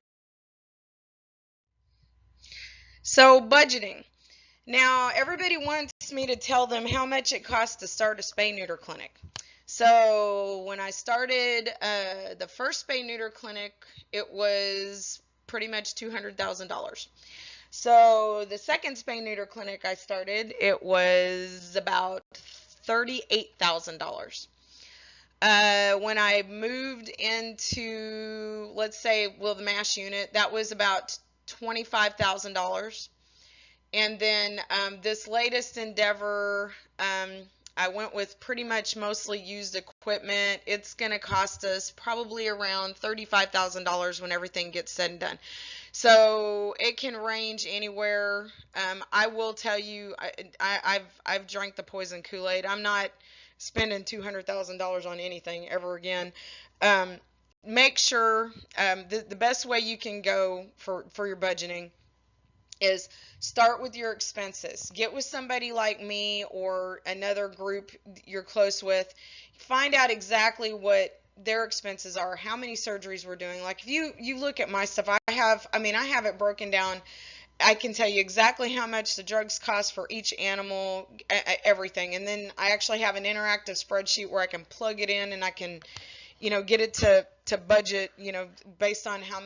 [SPEAKER 1] So budgeting. Now, everybody wants me to tell them how much it costs to start a spay neuter clinic. So when I started the first spay neuter clinic, it was pretty much $200,000. So the second spay neuter clinic I started, it was about $38,000. When I moved into, let's say, the MASH unit, that was about $25,000. And then this latest endeavor, I went with pretty much mostly used equipment. It's going to cost us probably around $35,000 when everything gets said and done. So it can range anywhere. I will tell you, I've drank the poison Kool-Aid. I'm not spending $200,000 on anything ever again. Um, Make sure the best way you can go for your budgeting is start with your expenses. Get with somebody like me or another group you're close with. Find out exactly what their expenses are, how many surgeries we're doing. Like if you look at my stuff, I have it broken down. I can tell you exactly how much the drugs cost for each animal, everything. And then I actually have an interactive spreadsheet where I can plug it in and I can, get it to budget, based on how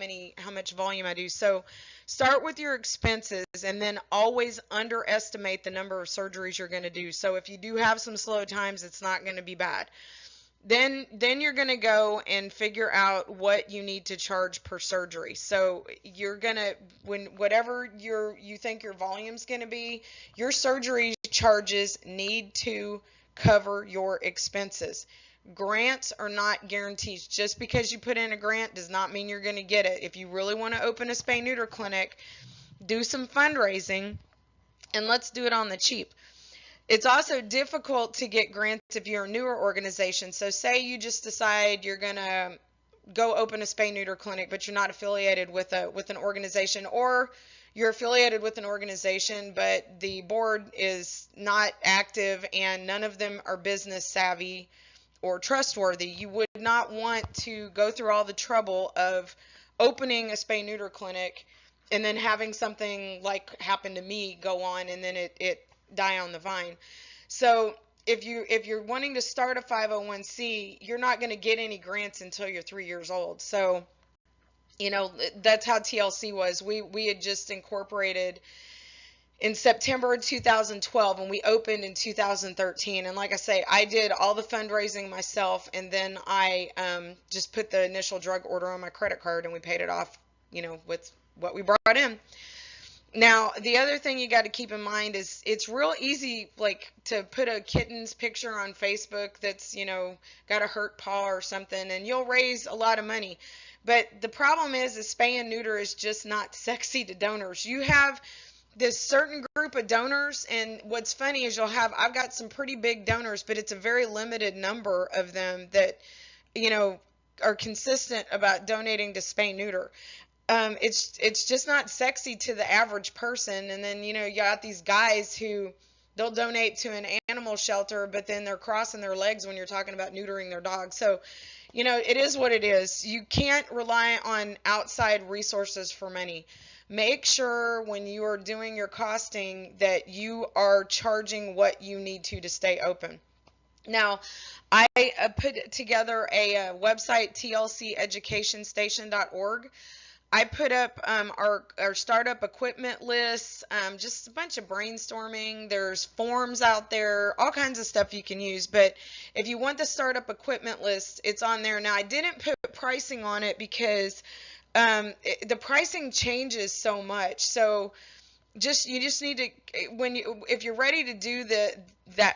[SPEAKER 1] much volume I do. So start with your expenses and then always underestimate the number of surgeries you're going to do. So if you do have some slow times, it's not going to be bad. Then you're going to go and figure out what you need to charge per surgery. So you're going to, whatever you think your volume's going to be, your surgery charges need to cover your expenses. Grants are not guarantees. Just because you put in a grant does not mean you're going to get it. If you really want to open a spay neuter clinic, do some fundraising and let's do it on the cheap. It's also difficult to get grants if you're a newer organization. So say you just decide you're going to go open a spay neuter clinic, but you're not affiliated with an organization, or you're affiliated with an organization, but the board is not active and none of them are business savvy or trustworthy. You would not want to go through all the trouble of opening a spay neuter clinic and then having something like happened to me go on and then it die on the vine. So if you're wanting to start a 501c, you're not going to get any grants until you're 3 years old. So that's how TLC was. We had just incorporated in September of 2012 and we opened in 2013. And like I say, I did all the fundraising myself, and then I just put the initial drug order on my credit card and we paid it off, with what we brought in. Now, the other thing you got to keep in mind is it's real easy, like, to put a kitten's picture on Facebook that's, got a hurt paw or something, and you'll raise a lot of money. But the problem is spay and neuter is just not sexy to donors. You have this certain group of donors, and what's funny is I've got some pretty big donors, but it's a very limited number of them that, are consistent about donating to spay neuter. It's just not sexy to the average person. And then, you got these guys who they'll donate to an animal shelter, but then they're crossing their legs when you're talking about neutering their dog. So, it is what it is. You can't rely on outside resources for money. Make sure when you are doing your costing that you are charging what you need to stay open. Now, I put together a website, tlceducationstation.org. I put up our startup equipment lists, just a bunch of brainstorming. There's forms out there, all kinds of stuff you can use. But if you want the startup equipment list, it's on there. Now, I didn't put pricing on it because the pricing changes so much. So you just need to, if you're ready to do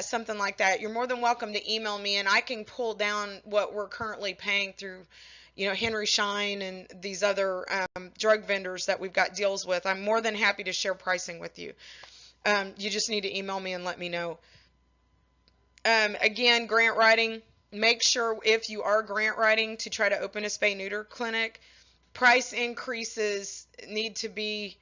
[SPEAKER 1] something like that, you're more than welcome to email me and I can pull down what we're currently paying through Henry Schein and these other drug vendors that we've got deals with. I'm more than happy to share pricing with you. You just need to email me and let me know. Again, grant writing. Make sure if you are grant writing to try to open a spay neuter clinic, price increases need to be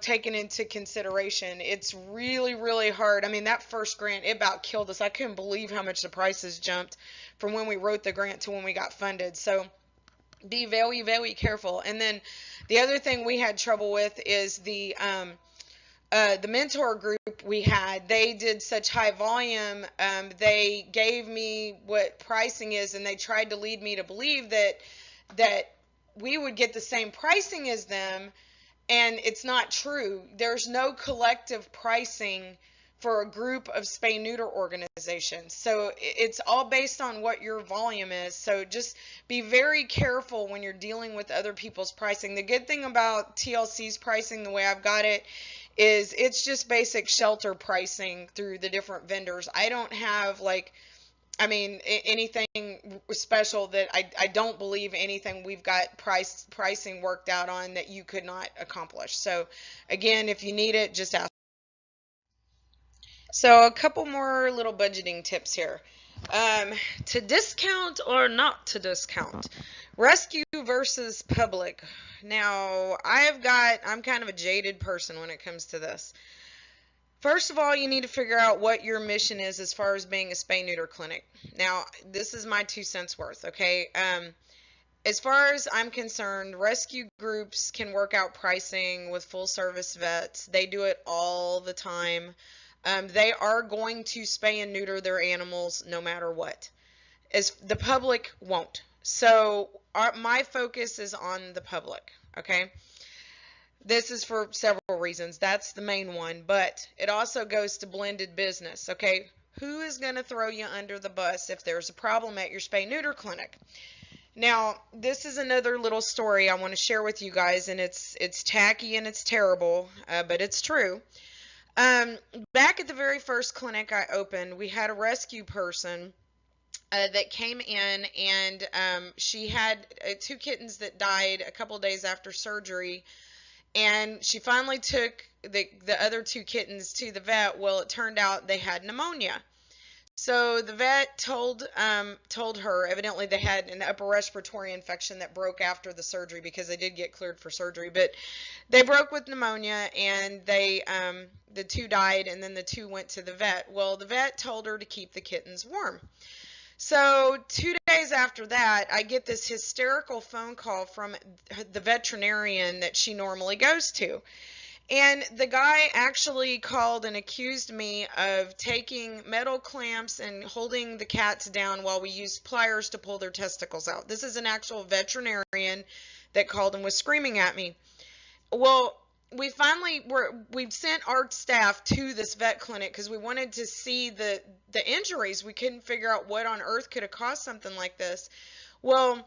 [SPEAKER 1] taken into consideration. It's really, really hard. I mean, that first grant, it about killed us. I couldn't believe how much the prices jumped from when we wrote the grant to when we got funded. So be very, very careful. And then the other thing we had trouble with is the mentor group we had. They did such high volume. They gave me what pricing is, and they tried to lead me to believe that we would get the same pricing as them. And it's not true. There's no collective pricing for a group of spay neuter organizations. So it's all based on what your volume is. So just be very careful when you're dealing with other people's pricing. The good thing about TLC's pricing, the way I've got it, is it's just basic shelter pricing through the different vendors. I don't have like I mean, anything special that I don't believe anything we've got pricing worked out on that you could not accomplish. So again, if you need it, just ask. So a couple more little budgeting tips here. To discount or not to discount. Rescue versus public. Now, I'm kind of a jaded person when it comes to this. First of all, you need to figure out what your mission is as far as being a spay neuter clinic. Now, this is my 2 cents worth, okay? As far as I'm concerned, rescue groups can work out pricing with full service vets. They do it all the time. They are going to spay and neuter their animals no matter what. As the public won't. So my focus is on the public, okay? This is for several reasons. That's the main one, but it also goes to blended business, okay? Who is going to throw you under the bus if there's a problem at your spay neuter clinic? Now, this is another little story I want to share with you guys, and it's tacky and it's terrible, but it's true. Back at the very first clinic I opened, we had a rescue person that came in, and she had 2 kittens that died a couple days after surgery, and she finally took the other 2 kittens to the vet. Well, it turned out they had pneumonia. So the vet told her evidently they had an upper respiratory infection that broke after the surgery, because they did get cleared for surgery, but they broke with pneumonia, and the 2 died, and then the 2 went to the vet. Well, the vet told her to keep the kittens warm. So 2 days after that, I get this hysterical phone call from the veterinarian that she normally goes to. And the guy actually called and accused me of taking metal clamps and holding the cats down while we used pliers to pull their testicles out. This is an actual veterinarian that called and was screaming at me. Well, we've sent our staff to this vet clinic because we wanted to see the injuries. We couldn't figure out what on earth could have caused something like this. Well,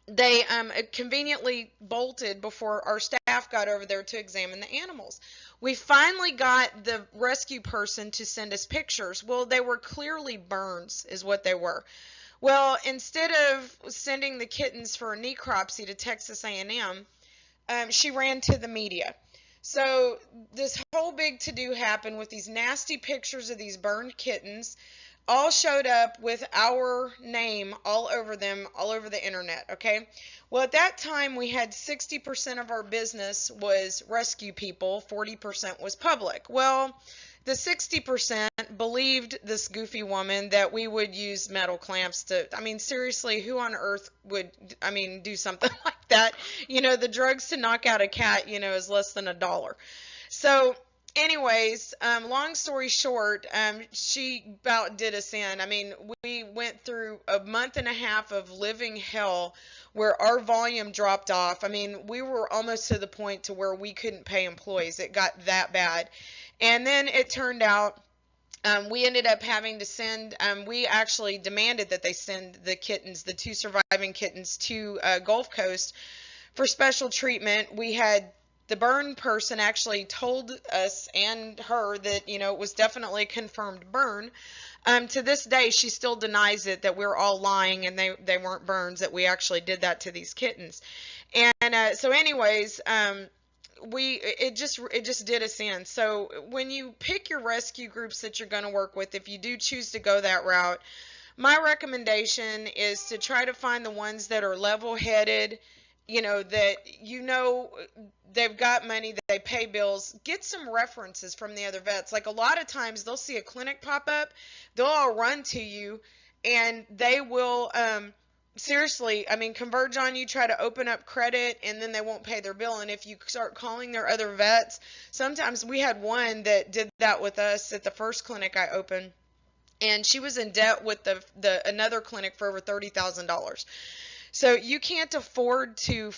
[SPEAKER 1] they conveniently bolted before our staff got over there to examine the animals. We finally got the rescue person to send us pictures. Well, they were clearly burns is what they were. Well, instead of sending the kittens for a necropsy to Texas A&M, she ran to the media. So this whole big to-do happened with these nasty pictures of these burned kittens, all showed up with our name all over them, all over the internet, okay? Well, at that time, we had 60% of our business was rescue people, 40% was public. Well, the 60% believed this goofy woman that we would use metal clamps to, I mean, seriously, who on earth would, do something like that? The drugs to knock out a cat, is less than $1. So anyways, long story short, she about did us in. We went through a month and a half of living hell where our volume dropped off. We were almost to the point to where we couldn't pay employees. It got that bad. And then it turned out we ended up having to send, we actually demanded that they send the kittens, the 2 surviving kittens, to Gulf Coast for special treatment. We had the burn person actually told us and her that, it was definitely a confirmed burn. To this day, she still denies it, that we're all lying and they weren't burns, that we actually did that to these kittens. And so anyways, it just did us in. So when you pick your rescue groups that you're going to work with, if you do choose to go that route, my recommendation is to try to find the ones that are level-headed, that they've got money, that they pay bills. Get some references from the other vets. Like, a lot of times they'll see a clinic pop up, they'll all run to you, and they will seriously, converge on you, try to open up credit, and then they won't pay their bill. And if you start calling their other vets, sometimes we had one that did that with us at the first clinic I opened, and she was in debt with the another clinic for over $30,000. So you can't afford to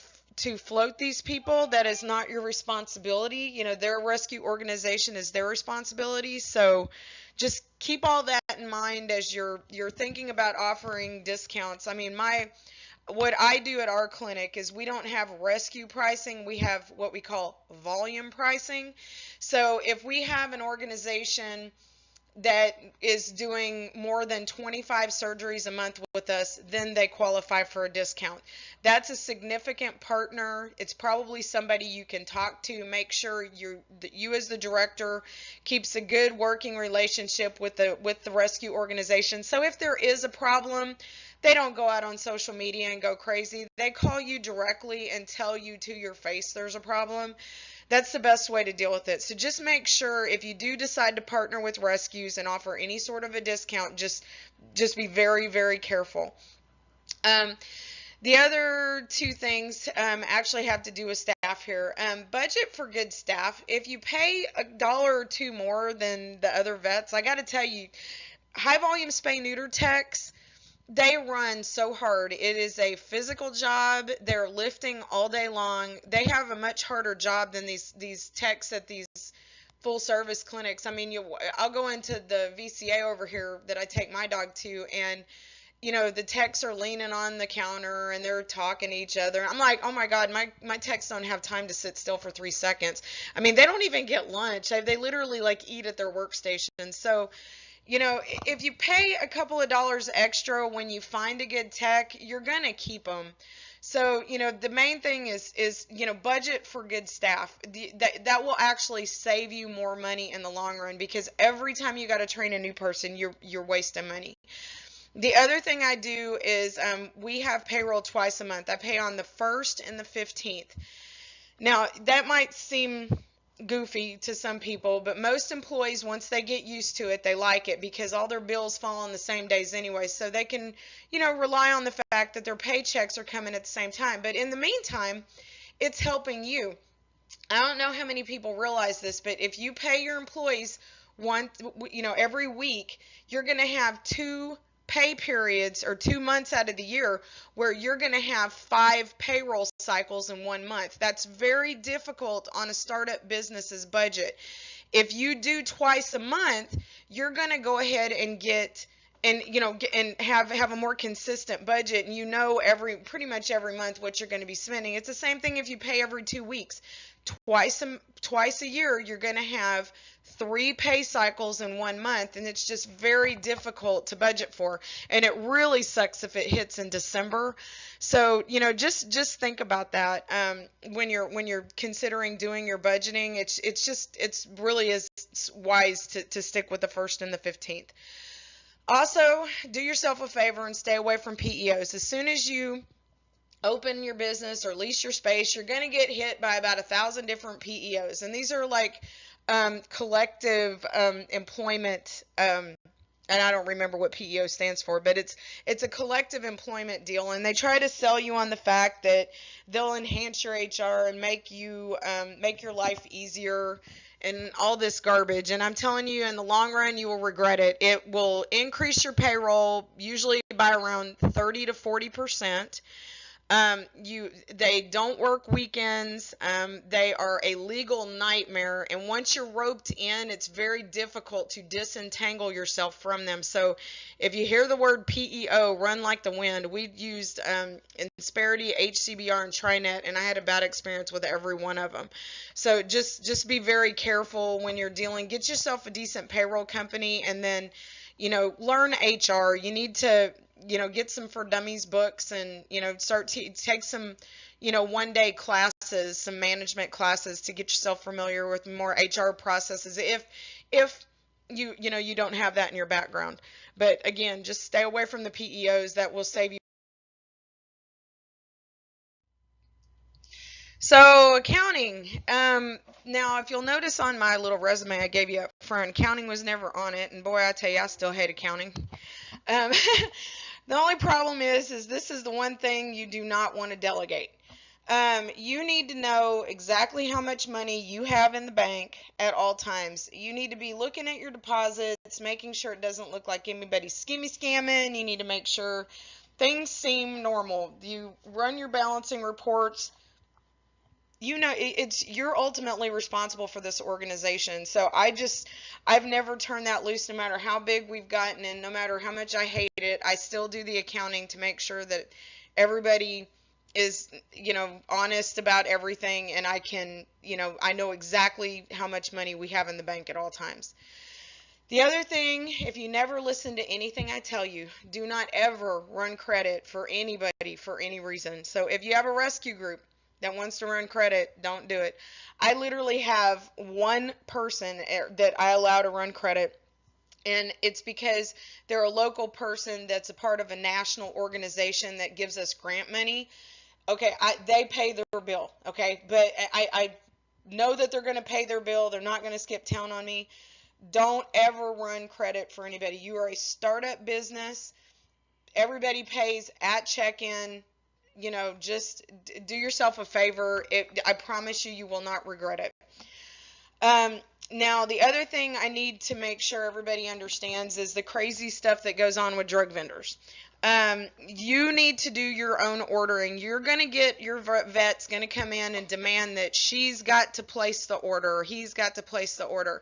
[SPEAKER 1] float these people. That is not your responsibility. Their rescue organization is their responsibility. So just keep all that in mind as you're thinking about offering discounts. What I do at our clinic is we don't have rescue pricing. We have what we call volume pricing. So if we have an organization that is doing more than 25 surgeries a month with us, then they qualify for a discount. That's a significant partner. It's probably somebody you can talk to. Make sure you as the director keeps a good working relationship with the rescue organization. So if there is a problem, they don't go out on social media and go crazy. They call you directly and tell you to your face there's a problem. That's the best way to deal with it. So just make sure if you do decide to partner with rescues and offer any sort of a discount, just be very, very careful. The other two things actually have to do with staff here. Budget for good staff. If you pay $1 or $2 more than the other vets, I got to tell you, high volume spay neuter techs, they run so hard. It is a physical job. They're lifting all day long. They have a much harder job than these techs at these full service clinics. I mean, I'll go into the VCA over here that I take my dog to, and the techs are leaning on the counter and they're talking to each other. I'm like, oh my God, my techs don't have time to sit still for 3 seconds. I mean, they don't even get lunch. They literally like eat at their workstation. So if you pay a couple of dollars extra when you find a good tech, you're going to keep them. So, the main thing is budget for good staff. That will actually save you more money in the long run, because every time you got to train a new person, you're wasting money. The other thing I do is we have payroll twice a month. I pay on the 1st and the 15th. Now, that might seem goofy to some people, but most employees, once they get used to it, they like it, because all their bills fall on the same days anyway, so they can rely on the fact that their paychecks are coming at the same time. But in the meantime, it's helping you. I don't know how many people realize this, but if you pay your employees every week, you're going to have 2 pay periods, or 2 months out of the year, where you're going to have 5 payroll cycles in 1 month. That's very difficult on a startup business's budget. If you do twice a month, you're going to go ahead and get and have a more consistent budget, and pretty much every month what you're going to be spending. It's the same thing if you pay every 2 weeks. Twice a year, you're going to have 3 pay cycles in 1 month, and it's just very difficult to budget for. And it really sucks if it hits in December. So just think about that when you're considering doing your budgeting. It's really is wise to stick with the 1st and the 15th. Also, do yourself a favor and stay away from PEOs. As soon as you open your business or lease your space, you're going to get hit by about 1,000 different PEOs. And these are like collective employment, and I don't remember what PEO stands for, but it's a collective employment deal. And they try to sell you on the fact that they'll enhance your HR and make your life easier and all this garbage. And I'm telling you, in the long run, you will regret it. It will increase your payroll, usually by around 30 to 40%. They don't work weekends. They are a legal nightmare. And once you're roped in, it's very difficult to disentangle yourself from them. So if you hear the word PEO, run like the wind. We used Insperity, HCBR, and Trinet, and I had a bad experience with every one of them. So just be very careful when you're dealing. Get yourself a decent payroll company, and then learn HR. You need to get some For Dummies books, and start to take some one-day classes, some management classes, to get yourself familiar with more HR processes if you don't have that in your background. But again, just stay away from the PEOs. That will save you. So accounting, now if you'll notice on my little resume I gave you up front, accounting was never on it, and boy, I tell you, I still hate accounting. um, The only problem is this is the one thing you do not want to delegate. You need to know exactly how much money you have in the bank at all times. You need to be looking at your deposits, making sure it doesn't look like anybody's scamming. You need to make sure things seem normal. You run your balancing reports. You're ultimately responsible for this organization. So I've never turned that loose, no matter how big we've gotten and no matter how much I hate it. I still do the accounting to make sure that everybody is, honest about everything, and I know exactly how much money we have in the bank at all times. The other thing, if you never listen to anything I tell you, do not ever run credit for anybody for any reason. So if you have a rescue group that wants to run credit, don't do it. I literally have one person that I allow to run credit, and it's because they're a local person that's a part of a national organization that gives us grant money. Okay, they pay their bill, okay? But I know that they're going to pay their bill. They're not going to skip town on me. Don't ever run credit for anybody. You are a startup business. Everybody pays at check-in. Just do yourself a favor. I promise you, you will not regret it. Now, the other thing I need to make sure everybody understands is the crazy stuff that goes on with drug vendors. You need to do your own ordering. You're going to get your vet's going to come in and demand that she's got to place the order or he's got to place the order.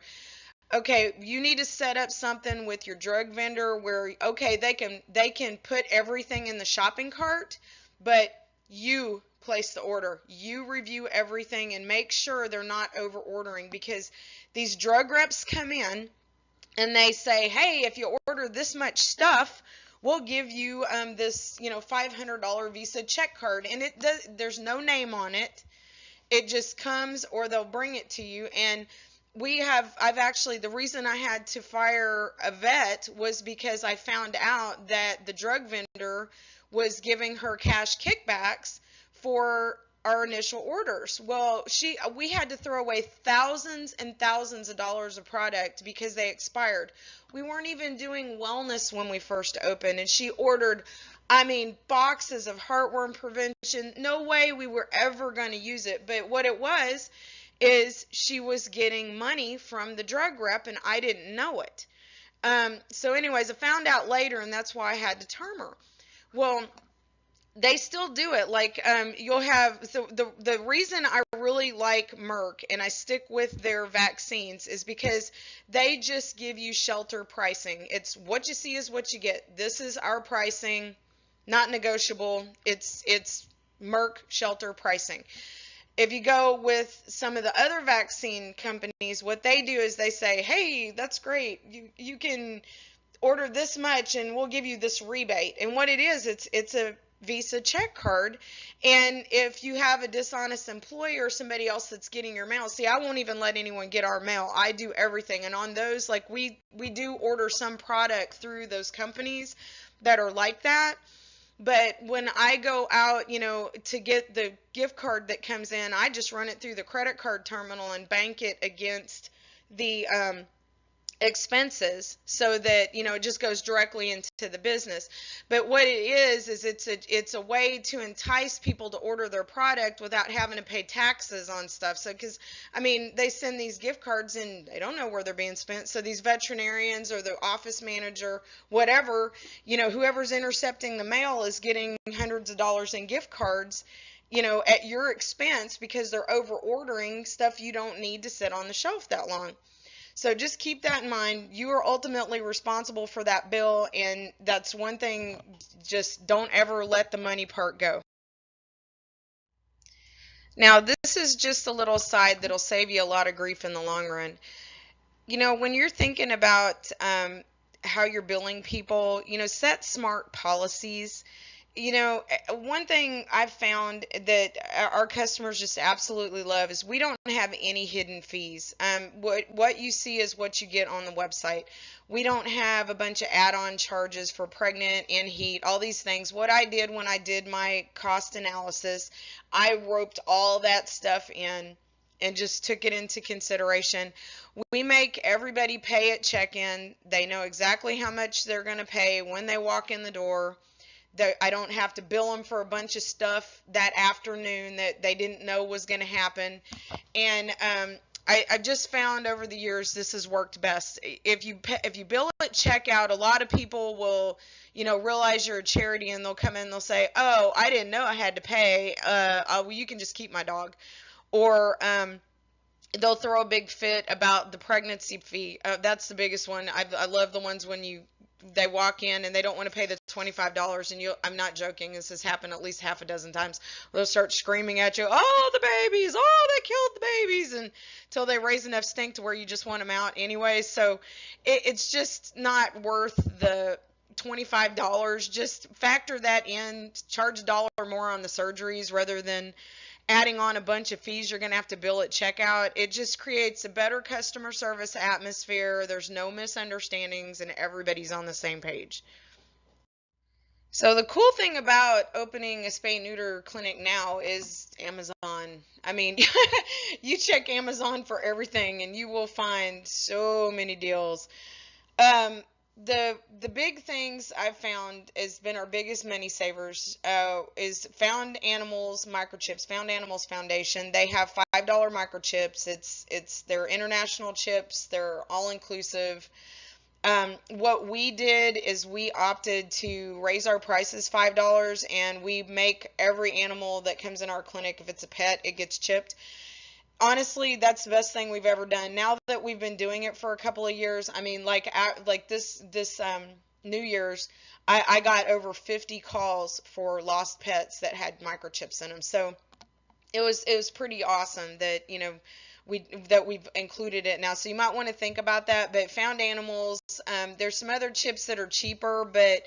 [SPEAKER 1] Okay, you need to set up something with your drug vendor where, okay, they can put everything in the shopping cart, but you place the order. You review everything and make sure they're not over ordering, because these drug reps come in and they say, hey, if you order this much stuff, we'll give you this $500 Visa check card, and there's no name on it. It just comes, or they'll bring it to you. And the reason I had to fire a vet was because I found out that the drug vendor was giving her cash kickbacks for our initial orders. Well, we had to throw away thousands and thousands of dollars of product because they expired. We weren't even doing wellness when we first opened, and she ordered, boxes of heartworm prevention. No way we were ever going to use it. But what it was is she was getting money from the drug rep, and I didn't know it. So anyways, I found out later, and that's why I had to term her. Well, they still do it. The reason I really like Merck and I stick with their vaccines is because they just give you shelter pricing. It's what you see is what you get. This is our pricing, not negotiable. It's Merck shelter pricing. If you go with some of the other vaccine companies, what they do is they say, hey, that's great. You can order this much and we'll give you this rebate. And what it is, it's a Visa check card. And if you have a dishonest employee or somebody else that's getting your mail, I won't even let anyone get our mail. I do everything. And on those, we do order some product through those companies that are like that. But when I go out, to get the gift card that comes in, I just run it through the credit card terminal and bank it against the expenses, so that it just goes directly into the business. But what it is it's a way to entice people to order their product without having to pay taxes on stuff. So because they send these gift cards and they don't know where they're being spent, so these veterinarians or the office manager, whatever, whoever's intercepting the mail is getting hundreds of dollars in gift cards at your expense, because they're over ordering stuff you don't need to sit on the shelf that long. So just keep that in mind. You are ultimately responsible for that bill, and that's one thing, just don't ever let the money part go. Now, this is just a little side that'll save you a lot of grief in the long run. When you're thinking about how you're billing people, set smart policies. One thing I've found that our customers just absolutely love is we don't have any hidden fees. What you see is what you get on the website. We don't have a bunch of add-on charges for pregnant and heat, all these things. What I did when I did my cost analysis, I roped all that stuff in and just took it into consideration. We make everybody pay at check-in. They know exactly how much they're going to pay when they walk in the door. I don't have to bill them for a bunch of stuff that afternoon that they didn't know was going to happen. And I've just found over the years this has worked best. If you bill at checkout, a lot of people will realize you're a charity, and they'll come in and they'll say, oh, I didn't know I had to pay. Well, you can just keep my dog. Or they'll throw a big fit about the pregnancy fee. That's the biggest one. I love the ones when you they walk in and they don't want to pay the $25, and I'm not joking, this has happened at least half a dozen times. They'll start screaming at you, oh, the babies, oh, they killed the babies, and until they raise enough stink to where you just want them out anyway. So it's just not worth the $25. Just factor that in, charge $1 more on the surgeries rather than adding on a bunch of fees you're going to have to bill at checkout. It just creates a better customer service atmosphere. There's no misunderstandings, and everybody's on the same page. So the cool thing about opening a spay neuter clinic now is Amazon. I mean, you check Amazon for everything and you will find so many deals. The big things I've found has been our biggest money savers, is Found Animals microchips. Found Animals Foundation. They have $5 microchips. It's their international chips. They're all inclusive. What we did is we opted to raise our prices $5, and we make every animal that comes in our clinic, if it's a pet, it gets chipped. Honestly, that's the best thing we've ever done. Now that we've been doing it for a couple of years, I mean, like this New Year's, I got over 50 calls for lost pets that had microchips in them. So it was pretty awesome that, you know, we've included it now. So you might want to think about that. But Found Animals, there's some other chips that are cheaper, but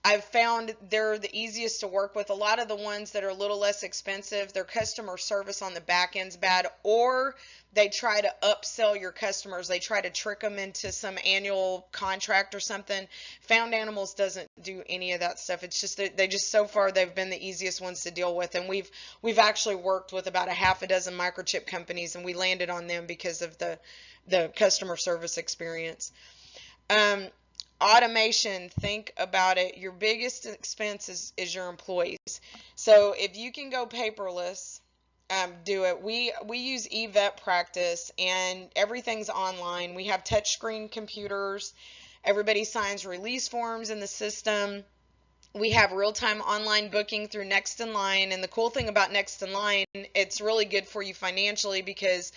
[SPEAKER 1] I've found they're the easiest to work with. A lot of the ones that are a little less expensive, their customer service on the back end's bad, or they try to upsell your customers. They try to trick them into some annual contract or something. Found Animals doesn't do any of that stuff. It's just that so far they've been the easiest ones to deal with, and we've actually worked with about a half a dozen microchip companies, and we landed on them because of the customer service experience. Automation, think about it. Your biggest expense is your employees. So if you can go paperless, do it. We use eVet Practice, and everything's online. We have touchscreen computers. Everybody signs release forms in the system. We have real-time online booking through Next in Line. And the cool thing about Next in Line, it's really good for you financially, because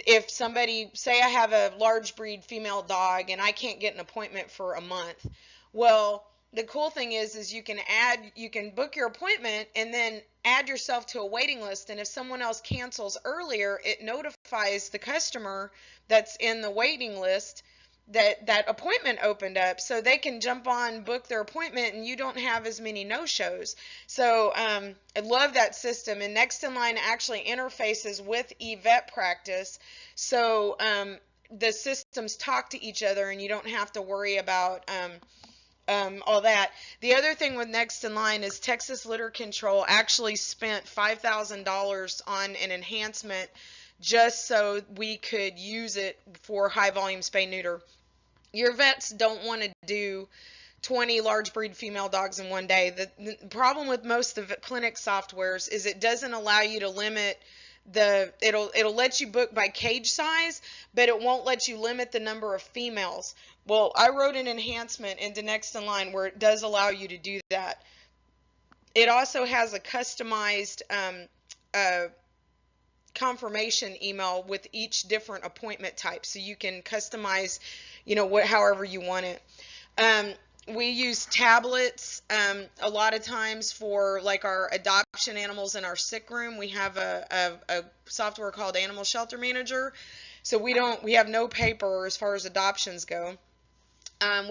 [SPEAKER 1] if somebody, say I have a large breed female dog and I can't get an appointment for a month, well, the cool thing is you can book your appointment and then add yourself to a waiting list. And if someone else cancels earlier, it notifies the customer that's in the waiting list that appointment opened up, so they can jump on, book their appointment, and you don't have as many no-shows. So I love that system. And Next in Line actually interfaces with eVet Practice, so the systems talk to each other, and you don't have to worry about all that. The other thing with Next in Line is Texas Litter Control actually spent $5,000 on an enhancement just so we could use it for high volume spay neuter. Your vets don't want to do 20 large breed female dogs in one day. The problem with most of the clinic softwares is it doesn't allow you to limit it'll let you book by cage size, but it won't let you limit the number of females. Well, I wrote an enhancement into Next in Line where it does allow you to do that. It also has a customized confirmation email with each different appointment type, so you can customize, however you want it. We use tablets a lot of times for like our adoption animals in our sick room. We have a software called Animal Shelter Manager, so we have no paper as far as adoptions go.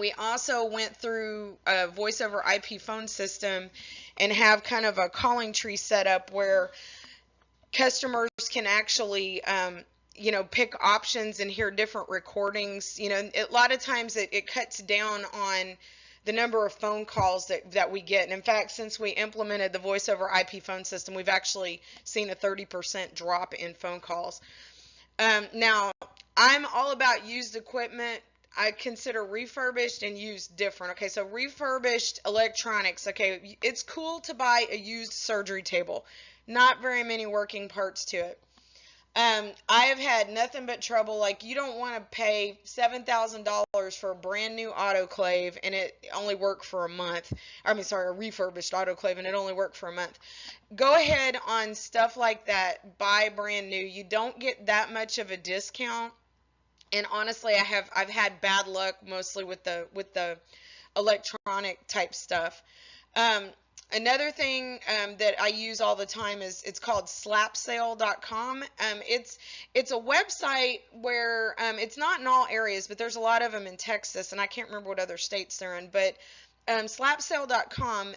[SPEAKER 1] We also went through a voice over IP phone system and have kind of a calling tree set up where customers can actually, pick options and hear different recordings. A lot of times it cuts down on the number of phone calls that we get. And in fact, since we implemented the voice over IP phone system, we've actually seen a 30% drop in phone calls. Now, I'm all about used equipment. I consider refurbished and used different. Okay, so refurbished electronics. Okay, it's cool to buy a used surgery table. Not very many working parts to it. I have had nothing but trouble. Like, you don't want to pay $7,000 for a brand new autoclave and it only worked for a month. A refurbished autoclave and it only worked for a month. Go ahead on stuff like that. Buy brand new. You don't get that much of a discount. And honestly, I've had bad luck mostly with the electronic type stuff. Um, Another thing that I use all the time is it's called slapsale.com. It's a website where it's not in all areas, but there's a lot of them in Texas, and I can't remember what other states they're in. But slapsale.com,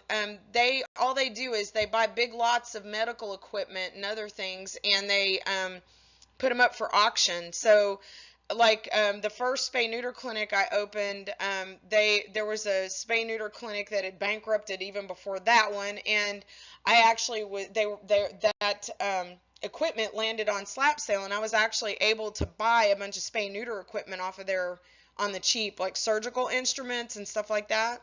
[SPEAKER 1] they all they do is they buy big lots of medical equipment and other things, and they put them up for auction. So like the first spay neuter clinic I opened, there was a spay neuter clinic that had bankrupted even before that one, and I actually was that equipment landed on slap sale, and I was actually able to buy a bunch of spay neuter equipment off of there on the cheap, like surgical instruments and stuff like that.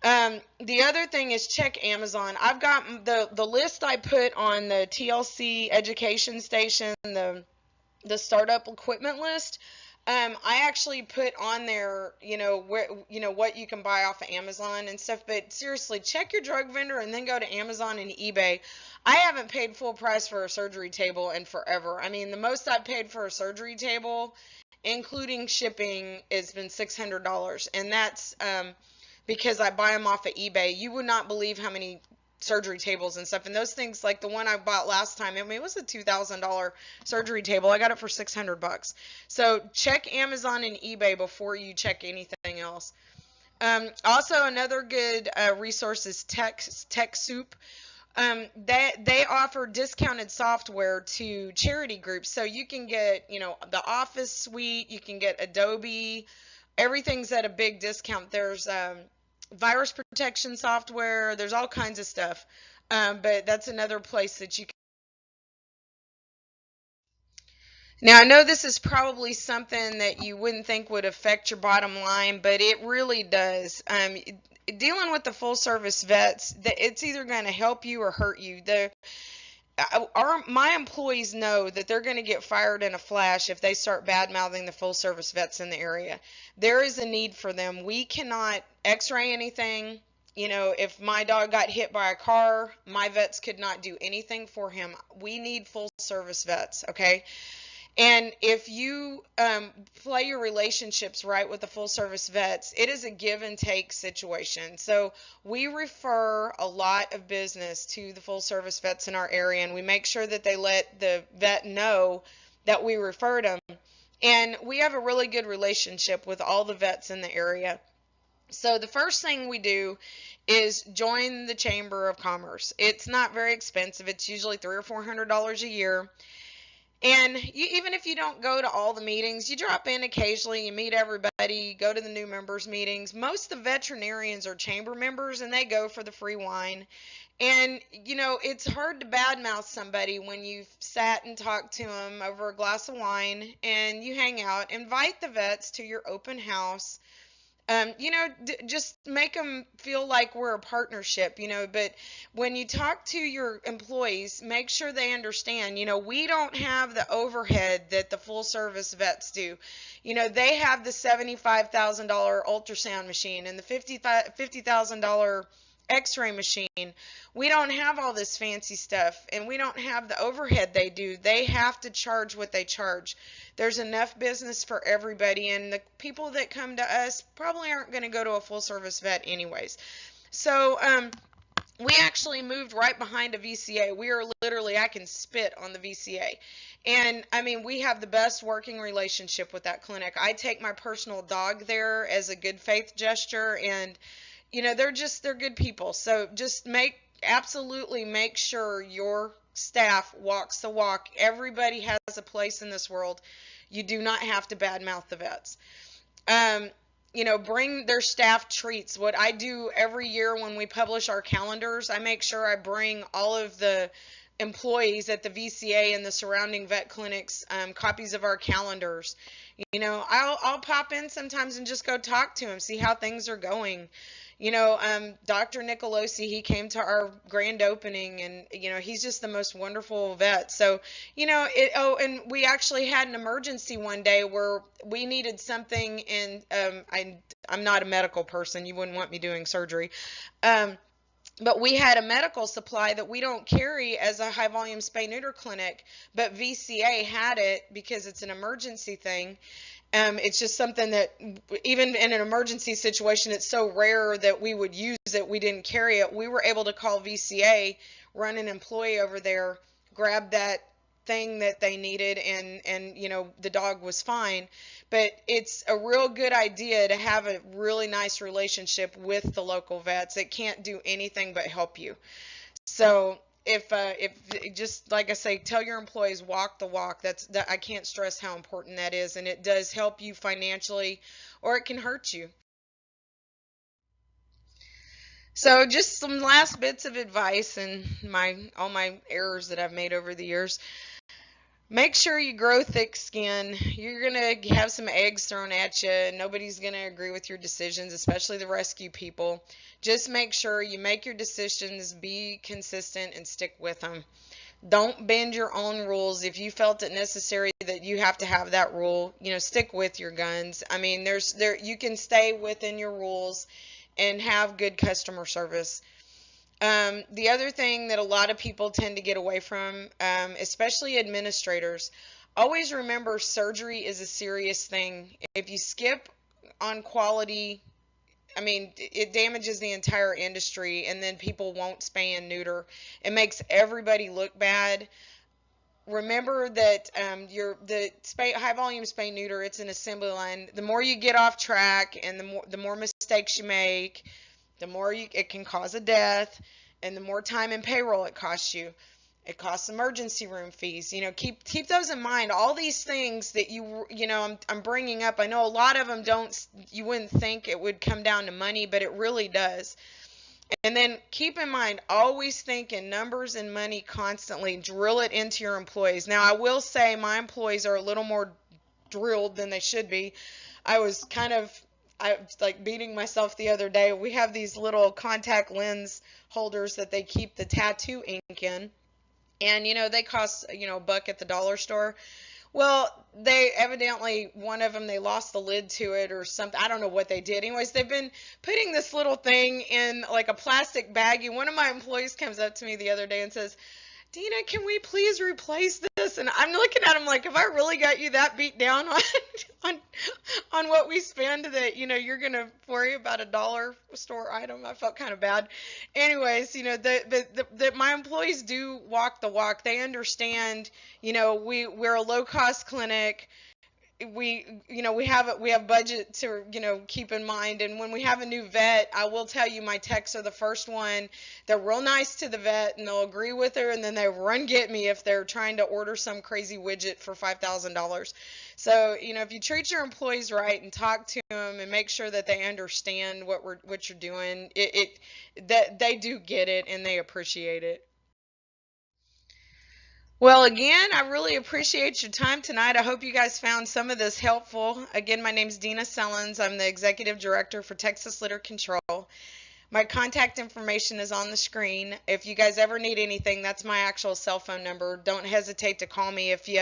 [SPEAKER 1] The other thing is check Amazon. I've got the list I put on the TLC education station, the startup equipment list. I actually put on there, where, what you can buy off of Amazon and stuff. But seriously, check your drug vendor and then go to Amazon and eBay. I haven't paid full price for a surgery table in forever. I mean, the most I've paid for a surgery table, including shipping, has been $600, and that's because I buy them off of eBay. You would not believe how many surgery tables and stuff, and those things, like the one I bought last time, I mean, it was a $2,000 surgery table. I got it for $600. So check Amazon and eBay before you check anything else. Also, another good resource is TechSoup. They offer discounted software to charity groups, so you can get, the Office suite, you can get Adobe, everything's at a big discount. There's virus protection software, there's all kinds of stuff, but that's another place that you can. Now, I know this is probably something that you wouldn't think would affect your bottom line, but it really does. Dealing with the full service vets, it's either going to help you or hurt you. My employees know that they're going to get fired in a flash if they start bad mouthing the full service vets in the area. There is a need for them. We cannot x-ray anything. If my dog got hit by a car, my vets could not do anything for him. We need full service vets, okay? And if you play your relationships right with the full service vets, it is a give and take situation. So we refer a lot of business to the full service vets in our area, and we make sure that they let the vet know that we referred them. And we have a really good relationship with all the vets in the area. So the first thing we do is join the Chamber of Commerce. It's not very expensive. It's usually $300 or $400 a year. And even if you don't go to all the meetings, you drop in occasionally, you meet everybody, go to the new members meetings. Most of the veterinarians are chamber members, and they go for the free wine. And, it's hard to badmouth somebody when you've sat and talked to them over a glass of wine and you hang out. Invite the vets to your open house. Just make them feel like we're a partnership, but when you talk to your employees, make sure they understand, we don't have the overhead that the full service vets do. They have the $75,000 ultrasound machine and the $50,000 x-ray machine. We don't have all this fancy stuff, and we don't have the overhead they do. They have to charge what they charge. There's enough business for everybody, and the people that come to us probably aren't going to go to a full service vet anyways. So we actually moved right behind a VCA. We are literally, I can spit on the VCA. And I mean, we have the best working relationship with that clinic. I take my personal dog there as a good faith gesture, and they're good people. So just absolutely make sure your staff walks the walk. Everybody has a place in this world. You do not have to badmouth the vets. Bring their staff treats. What I do every year when we publish our calendars, I make sure I bring all of the employees at the VCA and the surrounding vet clinics copies of our calendars. I'll pop in sometimes and just go talk to them, see how things are going. Dr. Nicolosi, he came to our grand opening, and, he's just the most wonderful vet. So, and we actually had an emergency one day where we needed something, and I'm not a medical person. You wouldn't want me doing surgery. But we had a medical supply that we don't carry as a high volume spay neuter clinic, but VCA had it because it's an emergency thing. It's just something that even in an emergency situation, it's so rare that we would use it. We didn't carry it. We were able to call VCA, run an employee over there, grab that thing that they needed, and the dog was fine. But it's a real good idea to have a really nice relationship with the local vets. It can't do anything but help you. So if just like I say, tell your employees walk the walk. That I can't stress how important that is, and it does help you financially, or it can hurt you. So just some last bits of advice and all my errors that I've made over the years. Make sure you grow thick skin. You're going to have some eggs thrown at you. Nobody's going to agree with your decisions, especially the rescue people. Just make sure you make your decisions, be consistent, and stick with them. Don't bend your own rules. If you felt it necessary that you have to have that rule, stick with your guns. I mean, you can stay within your rules and have good customer service. The other thing that a lot of people tend to get away from, especially administrators, always remember surgery is a serious thing. If you skip on quality, I mean, it damages the entire industry, and then people won't spay and neuter. It makes everybody look bad. Remember that the high volume spay neuter, it's an assembly line. The more you get off track and the more mistakes you make, the more it can cause a death, and the more time and payroll it costs you. It costs emergency room fees. Keep those in mind. All these things that I'm bringing up. I know a lot of them you wouldn't think it would come down to money, but it really does. And then keep in mind, always think in numbers and money constantly. Drill it into your employees. Now, I will say my employees are a little more drilled than they should be. I was like beating myself the other day. We have these little contact lens holders that they keep the tattoo ink in. And, they cost, a buck at the dollar store. Well, they evidently, one of them, they lost the lid to it or something. I don't know what they did. Anyways, they've been putting this little thing in like a plastic baggie. One of my employees comes up to me the other day and says, Dina, can we please replace this? And I'm looking at him like, have I really got you that beat down on what we spend that, you're going to worry about a dollar store item? I felt kind of bad. Anyways, that my employees do walk the walk. They understand, we're a low cost clinic. We have budget to keep in mind. And when we have a new vet, I will tell you, my techs are the first one. They're real nice to the vet and they'll agree with her, and then they run get me if they're trying to order some crazy widget for $5,000. So if you treat your employees right and talk to them and make sure that they understand what you're doing, that they do get it and they appreciate it. Well, again, I really appreciate your time tonight. I hope you guys found some of this helpful. Again, my name is Dina Sellens. I'm the Executive Director for Texas Litter Control. My contact information is on the screen. If you guys ever need anything, that's my actual cell phone number. Don't hesitate to call me. If you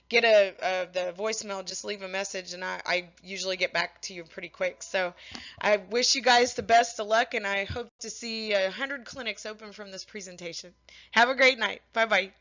[SPEAKER 1] get the voicemail, just leave a message, and I usually get back to you pretty quick. So I wish you guys the best of luck, and I hope to see 100 clinics open from this presentation. Have a great night. Bye-bye.